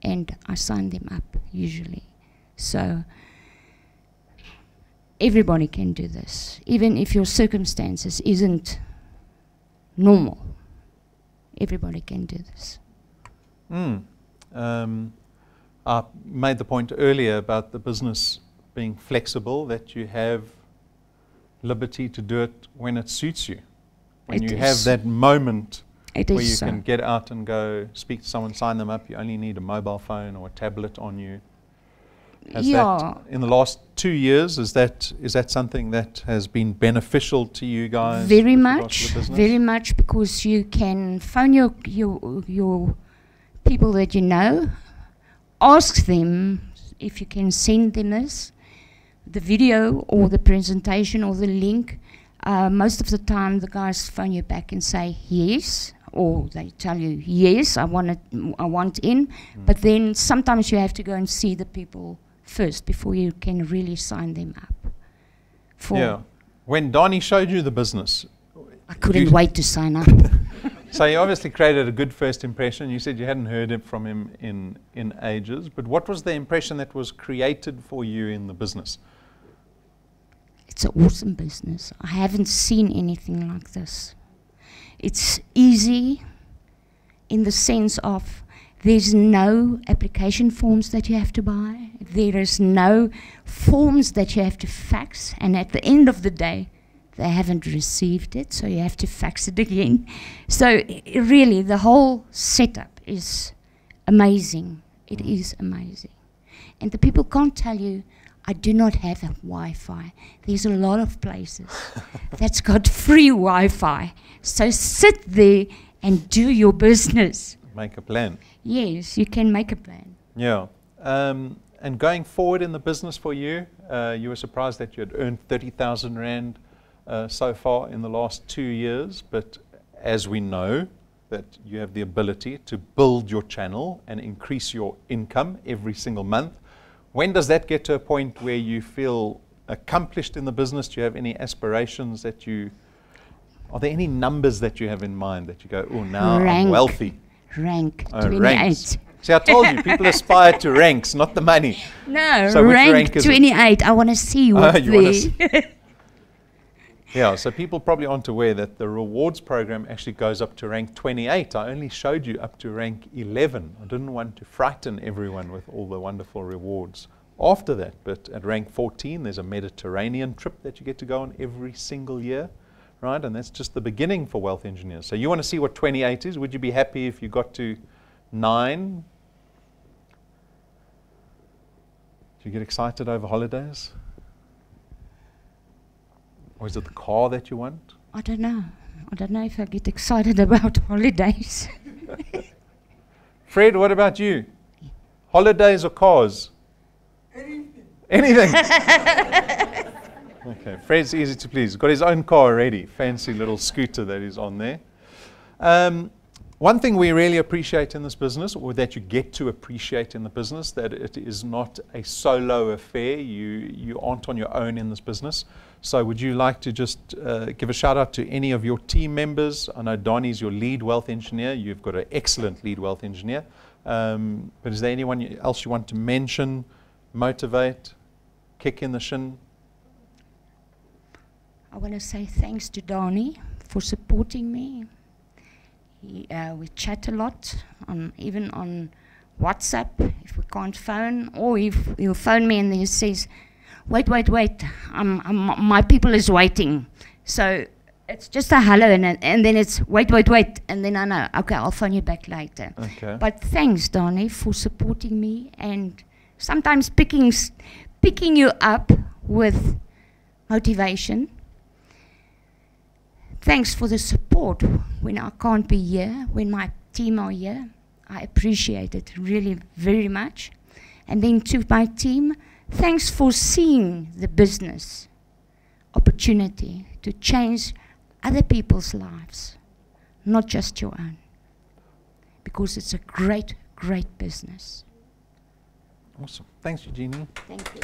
and I sign them up usually. So everybody can do this, even if your circumstances isn't normal. Everybody can do this. I made the point earlier about the business being flexible, that you have liberty to do it when it suits you. When you have that moment where you can get out and go speak to someone, sign them up, you only need a mobile phone or a tablet on you. That, in the last 2 years, is that something that has been beneficial to you guys? Very much, because you can phone your people that you know, ask them if you can send them the video or the presentation or the link. Most of the time, the guys phone you back and say yes, or they tell you yes, I want in. But then sometimes you have to go and see the people first before you can really sign them up. Yeah. When Donnie showed you the business, I couldn't wait to sign up. So you obviously created a good first impression. You said you hadn't heard from him in ages, but what was the impression that was created for you in the business? It's an awesome business. I haven't seen anything like this. It's easy in the sense of there's no application forms that you have to buy. There is no forms that you have to fax, and at the end of the day, they haven't received it, so you have to fax it again. So really, the whole setup is amazing. It is amazing. And the people can't tell you, I do not have a Wi-Fi. There's a lot of places that's got free Wi-Fi. So sit there and do your business. Make a plan. Yes, you can make a plan. Yeah. And going forward in the business for you, you were surprised that you had earned 30,000 Rand so far in the last 2 years, but as we know that you have the ability to build your channel and increase your income every single month, when does that get to a point where you feel accomplished in the business? Do you have any aspirations that are there any numbers that you have in mind that you go, oh, now I'm wealthy? Rank 28. Ranks. See, I told you, people aspire to ranks, not the money. No, So which rank rank is it? 28. I want to see what's you wanna there. Yeah, so people probably aren't aware that the rewards program actually goes up to rank 28. I only showed you up to rank 11. I didn't want to frighten everyone with all the wonderful rewards after that. But at rank 14, there's a Mediterranean trip that you get to go on every single year, right? And that's just the beginning for wealth engineers. So you want to see what 28 is? Would you be happy if you got to 9? Do you get excited over holidays? Or is it the car that you want? I don't know. I don't know if I get excited about holidays. Fred, what about you? Holidays or cars? Anything. Okay, Fred's easy to please. Got his own car already. Fancy little scooter that is on there. One thing we really appreciate in this business, or that you get to appreciate in the business, that it is not a solo affair. You aren't on your own in this business. So would you like to just give a shout out to any of your team members? I know Donnie's your lead wealth engineer. You've got an excellent lead wealth engineer. But is there anyone else you want to mention, motivate, kick in the shin? I want to say thanks to Donnie for supporting me. We chat a lot, even on WhatsApp, if we can't phone, or if he'll phone me and he says, wait, my people is waiting. So it's just a hello, and then it's wait, and then I know, okay, I'll phone you back later. Okay. But thanks, Donnie, for supporting me and sometimes picking you up with motivation. Thanks for the support when I can't be here, when my team are here. I appreciate it really very much. And then to my team, thanks for seeing the business opportunity to change other people's lives, not just your own, because it's a great, great business. Awesome. Thanks, Eugenie. Thank you.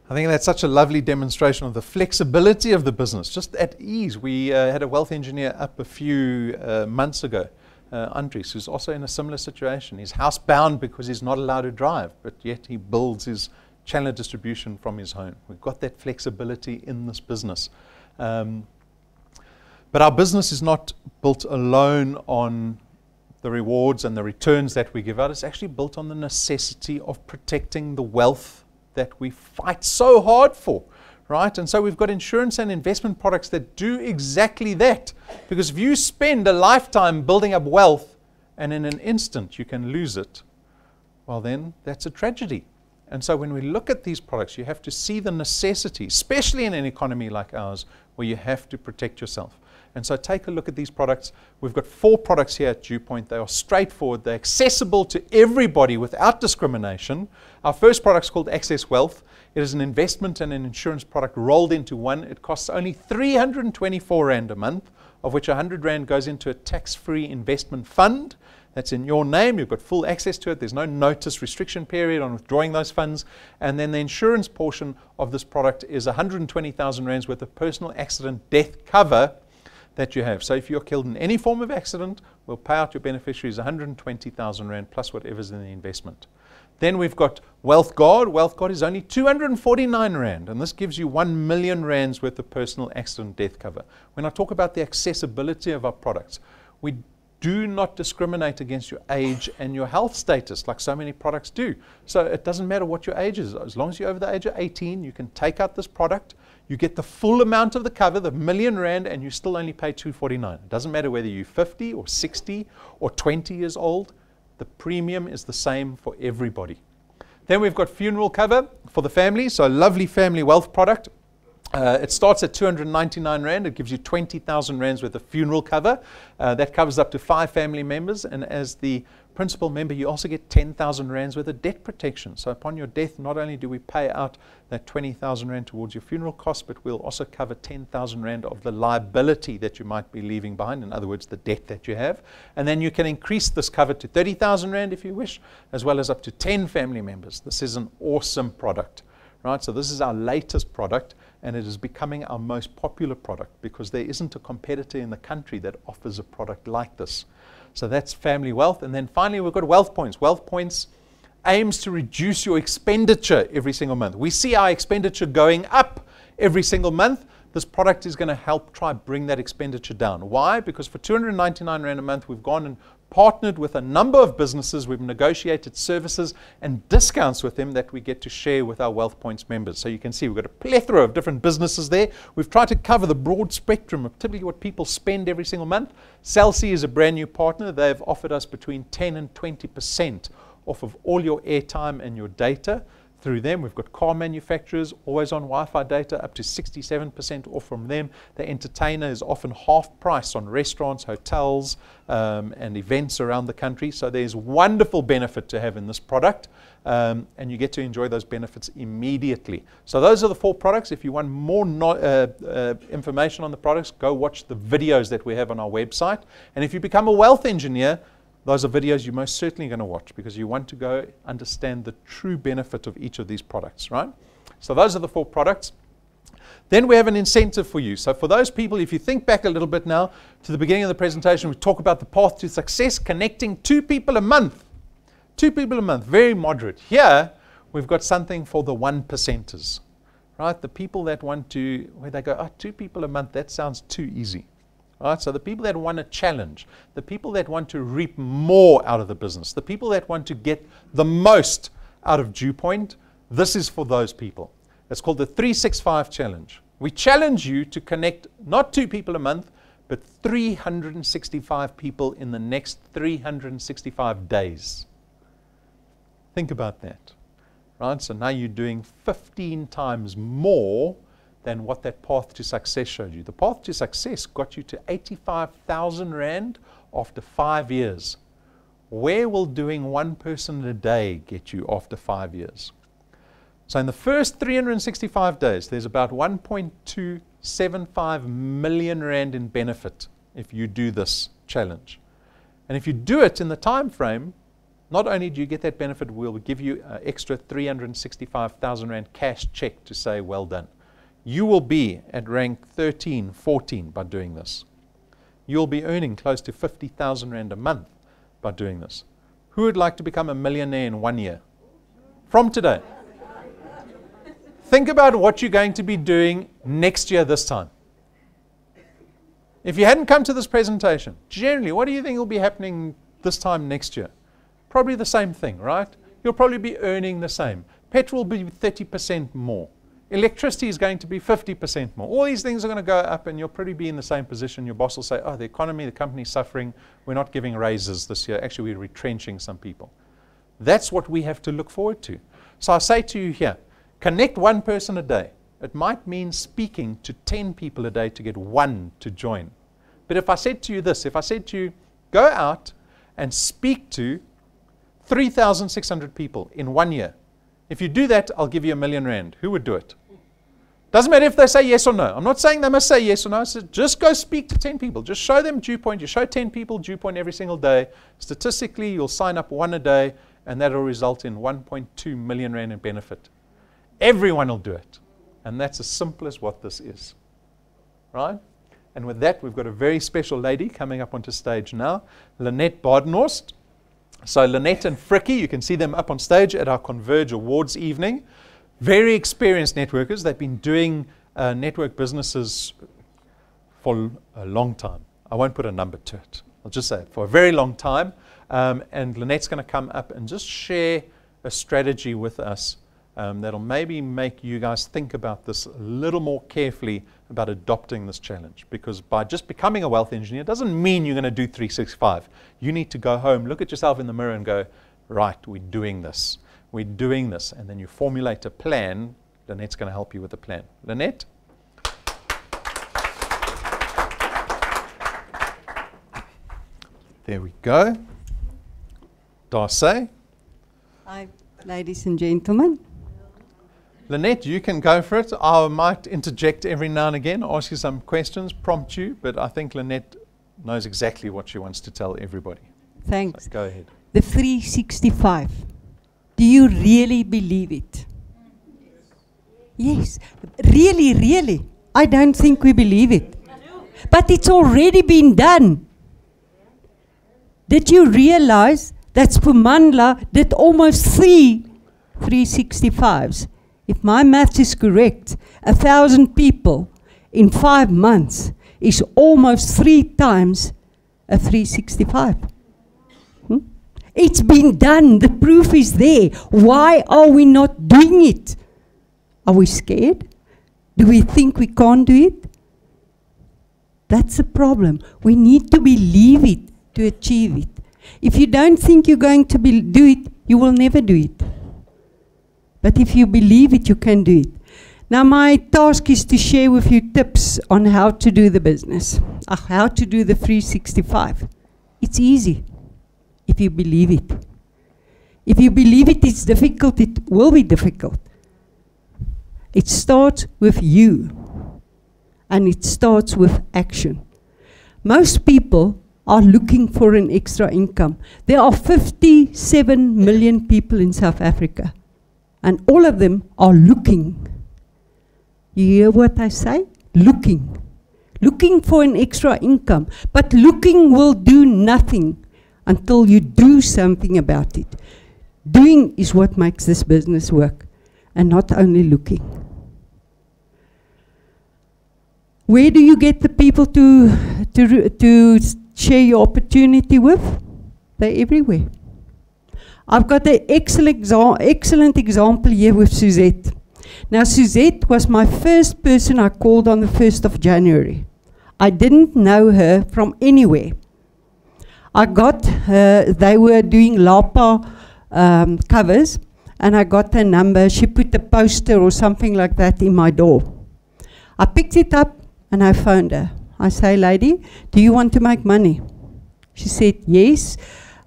I think that's such a lovely demonstration of the flexibility of the business, just at ease. We had a wealth engineer up a few months ago, Andres, who's also in a similar situation. He's housebound because he's not allowed to drive, but yet he builds his channel distribution from his home. We've got that flexibility in this business. But our business is not built alone on the rewards and the returns that we give out. It's actually built on the necessity of protecting the wealth that we fight so hard for, right? And so we've got insurance and investment products that do exactly that. Because if you spend a lifetime building up wealth and in an instant you can lose it, well then that's a tragedy. And so when we look at these products, you have to see the necessity, especially in an economy like ours, where you have to protect yourself. And so take a look at these products. We've got 4 products here at DuePoint. They are straightforward. They're accessible to everybody without discrimination. Our first product is called Access Wealth. It is an investment and an insurance product rolled into one. It costs only 324 Rand a month, of which 100 Rand goes into a tax-free investment fund. That's in your name. You've got full access to it. There's no notice restriction period on withdrawing those funds. And then the insurance portion of this product is 120,000 Rands worth of personal accident death cover that you have. So if you're killed in any form of accident, we'll pay out your beneficiaries 120,000 Rand plus whatever's in the investment. Then we've got Wealth Guard. Wealth Guard is only 249 Rand, and this gives you 1 million Rands worth of personal accident death cover. When I talk about the accessibility of our products, we do not discriminate against your age and your health status like so many products do. So it doesn't matter what your age is. As long as you're over the age of 18, you can take out this product. You get the full amount of the cover, the 1 million Rand, and you still only pay 249. It doesn't matter whether you're 50 or 60 or 20 years old. The premium is the same for everybody. Then we've got funeral cover for the family, so a lovely family wealth product. It starts at 299 Rand. It gives you 20,000 Rands worth of funeral cover. That covers up to 5 family members. And as the principal member, you also get 10,000 Rands worth of debt protection. So upon your death, not only do we pay out that 20,000 Rand towards your funeral costs, but we'll also cover 10,000 Rand of the liability that you might be leaving behind. In other words, the debt that you have. And then you can increase this cover to 30,000 Rand if you wish, as well as up to 10 family members. This is an awesome product, right? So this is our latest product. and it is becoming our most popular product because there isn't a competitor in the country that offers a product like this. So that's family wealth. And then finally, we've got Wealth Points. Wealth Points aims to reduce your expenditure every single month. We see our expenditure going up every single month. This product is going to help try bring that expenditure down. Why? Because for 299 Rand a month, we've gone and partnered with a number of businesses. We've negotiated services and discounts with them that we get to share with our Wealth Points members. So you can see we've got a plethora of different businesses there. We've tried to cover the broad spectrum of typically what people spend every single month. Celsea is a brand new partner. They've offered us between 10 and 20% off of all your airtime and your data through them. We've got car manufacturers, always on Wi-Fi data, up to 67% off from them. The entertainer is often half price on restaurants, hotels, and events around the country. So there's wonderful benefit to have in this product, and you get to enjoy those benefits immediately. So those are the 4 products. If you want more information on the products, go watch the videos that we have on our website. And if you become a wealth engineer, those are videos you're most certainly going to watch because you want to go understand the true benefit of each of these products, right? So those are the 4 products. Then we have an incentive for you. So for those people, if you think back a little bit now to the beginning of the presentation, we talk about the path to success, connecting 2 people a month. 2 people a month, very moderate. Here, we've got something for the 1%ers, right? The people that want to, where they go, 2 people a month, that sounds too easy. Right, so the people that want a challenge, the people that want to reap more out of the business, the people that want to get the most out of DuePoint, this is for those people. It's called the 365 Challenge. We challenge you to connect not 2 people a month, but 365 people in the next 365 days. Think about that. Right, so now you're doing 15 times more than what that path to success showed you. The path to success got you to 85,000 Rand after 5 years. Where will doing 1 person a day get you after 5 years? So in the first 365 days, there's about 1.275 million Rand in benefit if you do this challenge. And if you do it in the time frame, not only do you get that benefit, we'll give you an extra 365,000 Rand cash check to say, well done. You will be at rank 13, 14 by doing this. You'll be earning close to 50,000 Rand a month by doing this. Who would like to become a millionaire in 1 year? From today. Think about what you're going to be doing next year this time. If you hadn't come to this presentation, generally, what do you think will be happening this time next year? Probably the same thing, right? You'll probably be earning the same. Petrol will be 30% more. Electricity is going to be 50% more. All these things are going to go up and you'll probably be in the same position. Your boss will say, the economy, the company's suffering. We're not giving raises this year. Actually, we're retrenching some people. That's what we have to look forward to. So I say to you here, connect 1 person a day. It might mean speaking to 10 people a day to get 1 to join. But if I said to you this, if I said to you, go out and speak to 3,600 people in 1 year. If you do that, I'll give you 1 million Rand. Who would do it? Doesn't matter if they say yes or no. I'm not saying they must say yes or no. I said, just go speak to 10 people. Just show them DuePoint. You show 10 people DuePoint every single day. Statistically, you'll sign up 1 a day, and that will result in 1.2 million Rand in benefit. Everyone will do it. And that's as simple as what this is. Right? And with that, we've got a very special lady coming up onto stage now, Lynette Badenhorst. So Lynette and Frikkie, you can see them up on stage at our Converge Awards evening. Very experienced networkers. They've been doing network businesses for a long time. I won't put a number to it. I'll just say it, for a very long time. And Lynette's going to come up and just share a strategy with us that'll maybe make you guys think about this a little more carefully about adopting this challenge. Because by just becoming a wealth engineer doesn't mean you're going to do 365. You need to go home, look at yourself in the mirror and go, right, we're doing this. We're doing this. And then you formulate a plan. Lynette's going to help you with the plan. Lynette? There we go. Darcy? Hi, ladies and gentlemen. Lynette, you can go for it. I might interject every now and again, ask you some questions, prompt you, but I think Lynette knows exactly what she wants to tell everybody. Thanks. So go ahead. The 365. Do you really believe it? Yes, really, really. I don't think we believe it. But it's already been done. Did you realize that Spumandla did almost 365s? If my math is correct, 1,000 people in 5 months is almost 3 times a 365. It's been done. The proof is there. Why are we not doing it? Are we scared? Do we think we can't do it? That's the problem. We need to believe it to achieve it. If you don't think you're going to do it, you will never do it. But if you believe it, you can do it. Now my task is to share with you tips on how to do the business, how to do the 365. It's easy if you believe it. If you believe it is difficult, it will be difficult. It starts with you, and it starts with action. Most people are looking for an extra income. There are 57 million people in South Africa, and all of them are looking. You hear what I say? Looking. Looking for an extra income. But looking will do nothing until you do something about it. Doing is what makes this business work, and not only looking. Where do you get the people to share your opportunity with? They're everywhere. I've got an excellent example here with Suzette. Now, Suzette was my first person I called on the 1st of January. I didn't know her from anywhere. I got her, they were doing Lapa covers, and I got her number. She put a poster or something like that in my door. I picked it up and I phoned her. I say, lady, do you want to make money? She said, yes,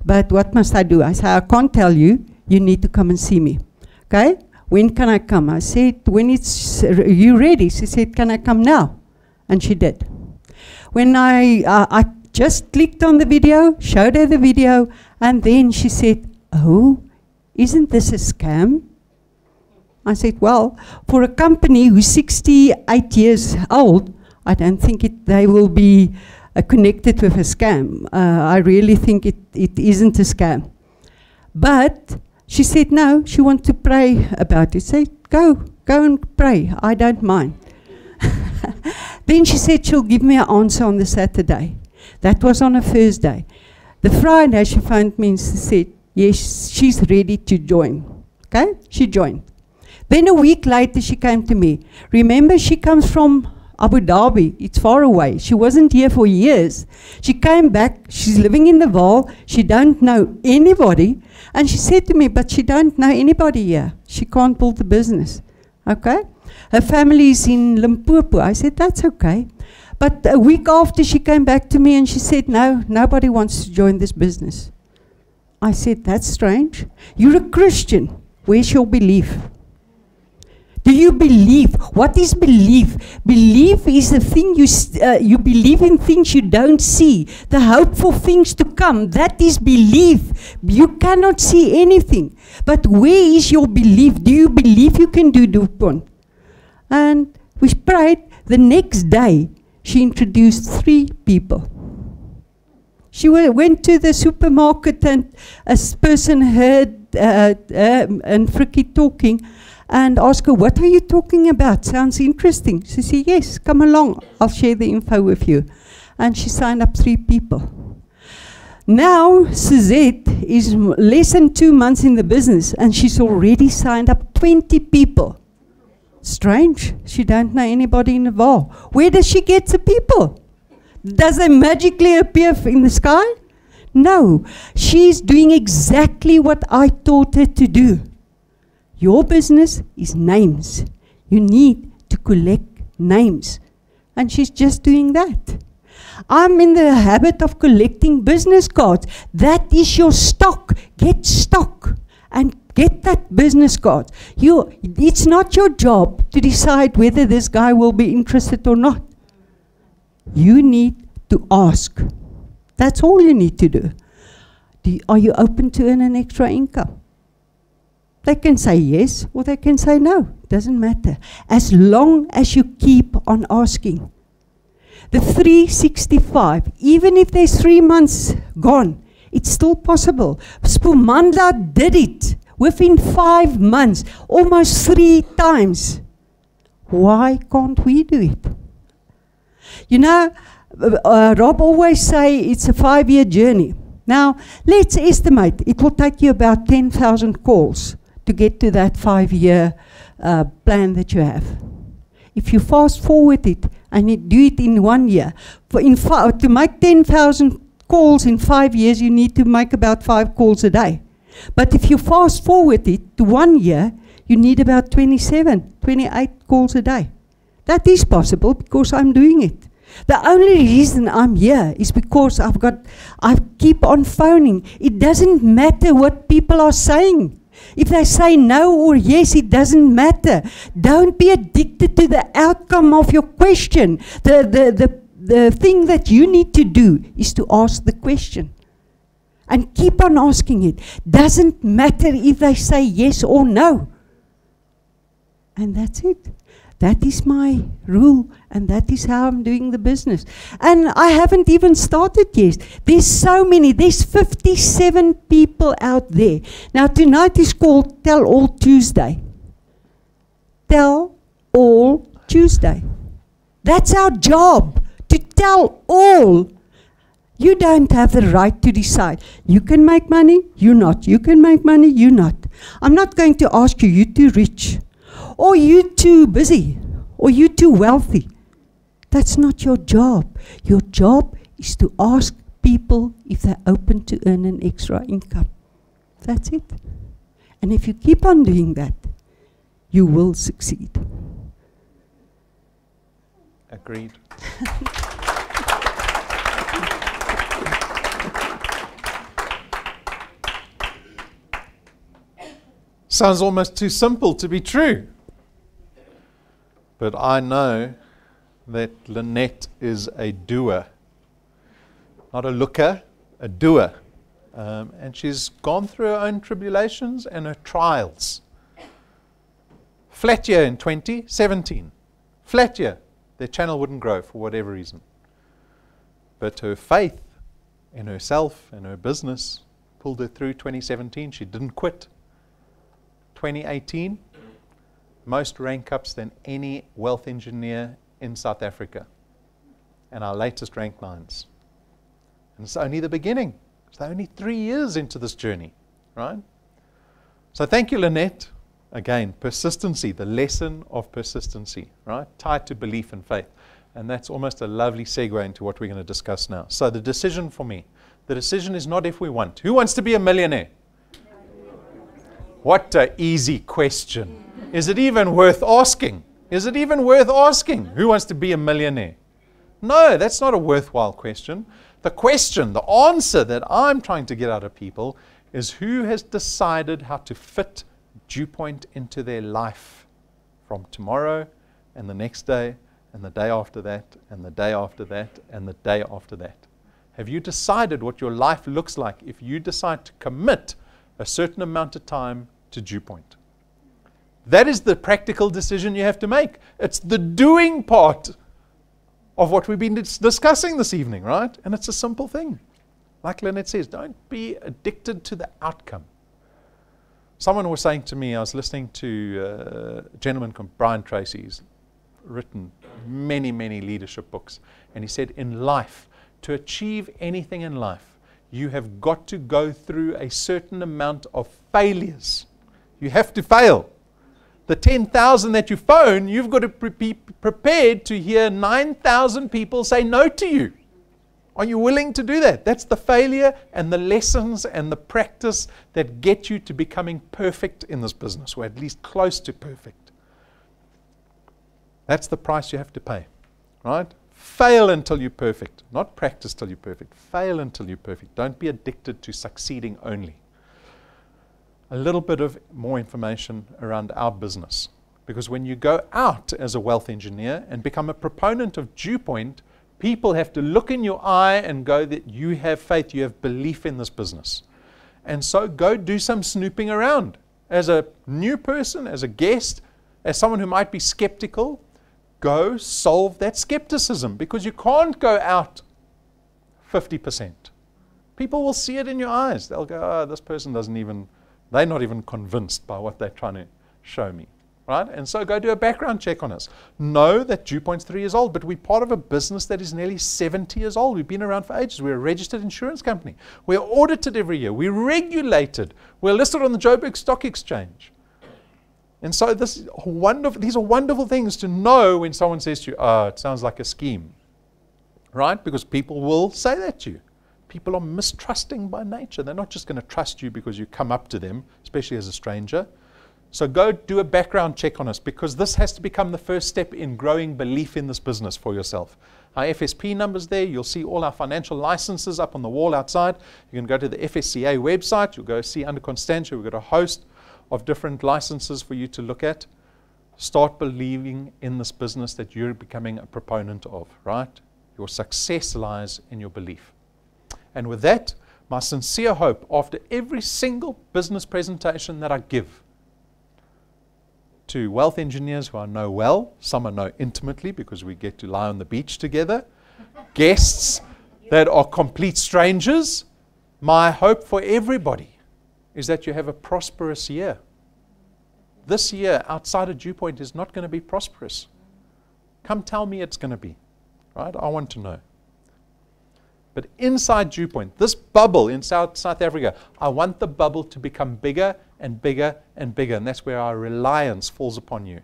but what must I do? I said, I can't tell you. You need to come and see me. Okay? When can I come? I said, when it's you ready? She said, can I come now? And she did. When I just clicked on the video, showed her the video, and then she said, oh, isn't this a scam? I said, well, for a company who's 68 years old, I don't think they will be connected with a scam. I really think it isn't a scam. But she said, no, she wants to pray about it. Say, go and pray. I don't mind. Then she said she'll give me an answer on the Saturday. That was on a Thursday. The Friday she phoned me and said, yes, she's ready to join. Okay, she joined. Then a week later she came to me. Remember, she comes from Abu Dhabi. It's far away. She wasn't here for years. She came back. She's living in the Vaal. She don't know anybody. And she said to me, but she don't know anybody here. She can't build the business. Okay? Her family is in Limpopo. I said, that's okay. But a week after she came back to me and she said, no, nobody wants to join this business. I said, that's strange. You're a Christian. Where's your belief? Do you believe? What is belief? Belief is the thing you believe in things you don't see. The hope for things to come. That is belief. You cannot see anything. But where is your belief? Do you believe you can do DuePoint? And we prayed. The next day, she introduced 3 people. She went to the supermarket and a person heard and Frikkie talking and asked her, what are you talking about? Sounds interesting. She said, yes, come along. I'll share the info with you. And she signed up 3 people. Now, Suzette is less than 2 months in the business and she's already signed up 20 people. Strange. She don't know anybody in the Vaal. Where does she get the people? Does they magically appear in the sky? No. She's doing exactly what I taught her to do. Your business is names. You need to collect names. And she's just doing that. I'm in the habit of collecting business cards. That is your stock. Get stock and get that business card. It's not your job to decide whether this guy will be interested or not. You need to ask. That's all you need to do. Are you open to earn an extra income? They can say yes or they can say no. Doesn't matter. As long as you keep on asking. The 365, even if there's 3 months gone, it's still possible. Spumanda did it within 5 months, almost 3 times. Why can't we do it? You know, Rob always say it's a 5-year journey. Now, let's estimate it will take you about 10,000 calls to get to that 5-year plan that you have. If you fast forward it and you do it in 1 year, to make 10,000 calls in 5 years, you need to make about 5 calls a day. But if you fast forward it to 1 year, you need about 27, 28 calls a day. That is possible because I'm doing it. The only reason I'm here is because I keep on phoning. It doesn't matter what people are saying. If they say no or yes, it doesn't matter. Don't be addicted to the outcome of your question. The thing that you need to do is to ask the question. And keep on asking it. Doesn't matter if they say yes or no. And that's it. That is my rule, and that is how I'm doing the business. And I haven't even started yet. There's so many. There's 57 people out there. Now, tonight is called Tell All Tuesday. Tell All Tuesday. That's our job, to tell all. You don't have the right to decide. You can make money, you not. You can make money, you not. I'm not going to ask you, you too rich. Or you too busy, or you too wealthy. That's not your job. Your job is to ask people if they're open to earn an extra income. That's it. And if you keep on doing that, you will succeed. Agreed. Sounds almost too simple to be true. But I know that Lynette is a doer. Not a looker, a doer. And she's gone through her own tribulations and her trials. Flat year in 2017. Flat year. Their channel wouldn't grow for whatever reason. But her faith in herself and her business pulled her through 2017. She didn't quit. 2018, most rank ups than any wealth engineer in South Africa. And our latest rank 9s. And it's only the beginning. It's only 3 years into this journey, right? So thank you, Lynette. Again, persistency, the lesson of persistency, right? Tied to belief and faith. And that's almost a lovely segue into what we're going to discuss now. So the decision for me, the decision is not if we want. Who wants to be a millionaire? What an easy question. Is it even worth asking? Is it even worth asking? Who wants to be a millionaire? No, that's not a worthwhile question. The question, the answer that I'm trying to get out of people is who has decided how to fit DuePoint into their life from tomorrow and the next day and the day after that and the day after that and the day after that. Have you decided what your life looks like if you decide to commit a certain amount of time to DuePoint? That is the practical decision you have to make. It's the doing part of what we've been discussing this evening, right? And it's a simple thing. Like Lynette says, don't be addicted to the outcome. Someone was saying to me, I was listening to a gentleman called Brian Tracy. He's written many, many leadership books. And he said, in life, to achieve anything in life, you have got to go through a certain amount of failures. You have to fail. The 10,000 that you phone, you've got to be prepared to hear 9,000 people say no to you. Are you willing to do that? That's the failure and the lessons and the practice that get you to becoming perfect in this business, or at least close to perfect. That's the price you have to pay, right? Fail until you're perfect. Not practice till you're perfect. Fail until you're perfect. Don't be addicted to succeeding only. A little bit of more information around our business. Because when you go out as a wealth engineer and become a proponent of DuePoint, people have to look in your eye and go that you have faith, you have belief in this business. And so go do some snooping around. as a new person, as a guest, as someone who might be skeptical, go solve that skepticism, because you can't go out 50%. People will see it in your eyes. They'll go, oh, this person they're not even convinced by what they're trying to show me. Right? And so go do a background check on us. Know that DuePoint's 3 years old, but we're part of a business that is nearly 70 years old. We've been around for ages. We're a registered insurance company. We're audited every year. We're regulated. We're listed on the Joburg Stock Exchange. And so these are wonderful things to know when someone says to you, oh, it sounds like a scheme. Right? Because people will say that to you. People are mistrusting by nature. They're not just going to trust you because you come up to them, especially as a stranger. So go do a background check on us, because this has to become the first step in growing belief in this business for yourself. Our FSP number's there. You'll see all our financial licenses up on the wall outside. You can go to the FSCA website. You'll go see under Constantia. We've got a host of different licenses for you to look at. Start believing in this business that you're becoming a proponent of, right? Your success lies in your belief. And with that, my sincere hope, after every single business presentation that I give to wealth engineers who I know well, some I know intimately because we get to lie on the beach together, guests that are complete strangers, my hope for everybody is that you have a prosperous year. This year outside of DuePoint is not going to be prosperous. Come tell me it's going to be. Right? I want to know. But inside DuePoint, this bubble in South Africa, I want the bubble to become bigger and bigger and bigger. And that's where our reliance falls upon you.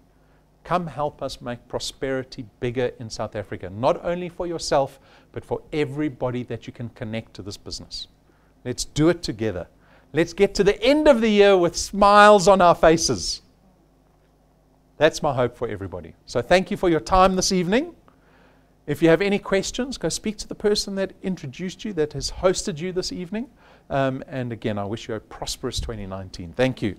Come help us make prosperity bigger in South Africa. Not only for yourself, but for everybody that you can connect to this business. Let's do it together. Let's get to the end of the year with smiles on our faces. That's my hope for everybody. So thank you for your time this evening. If you have any questions, go speak to the person that introduced you, that has hosted you this evening. And again, I wish you a prosperous 2019. Thank you.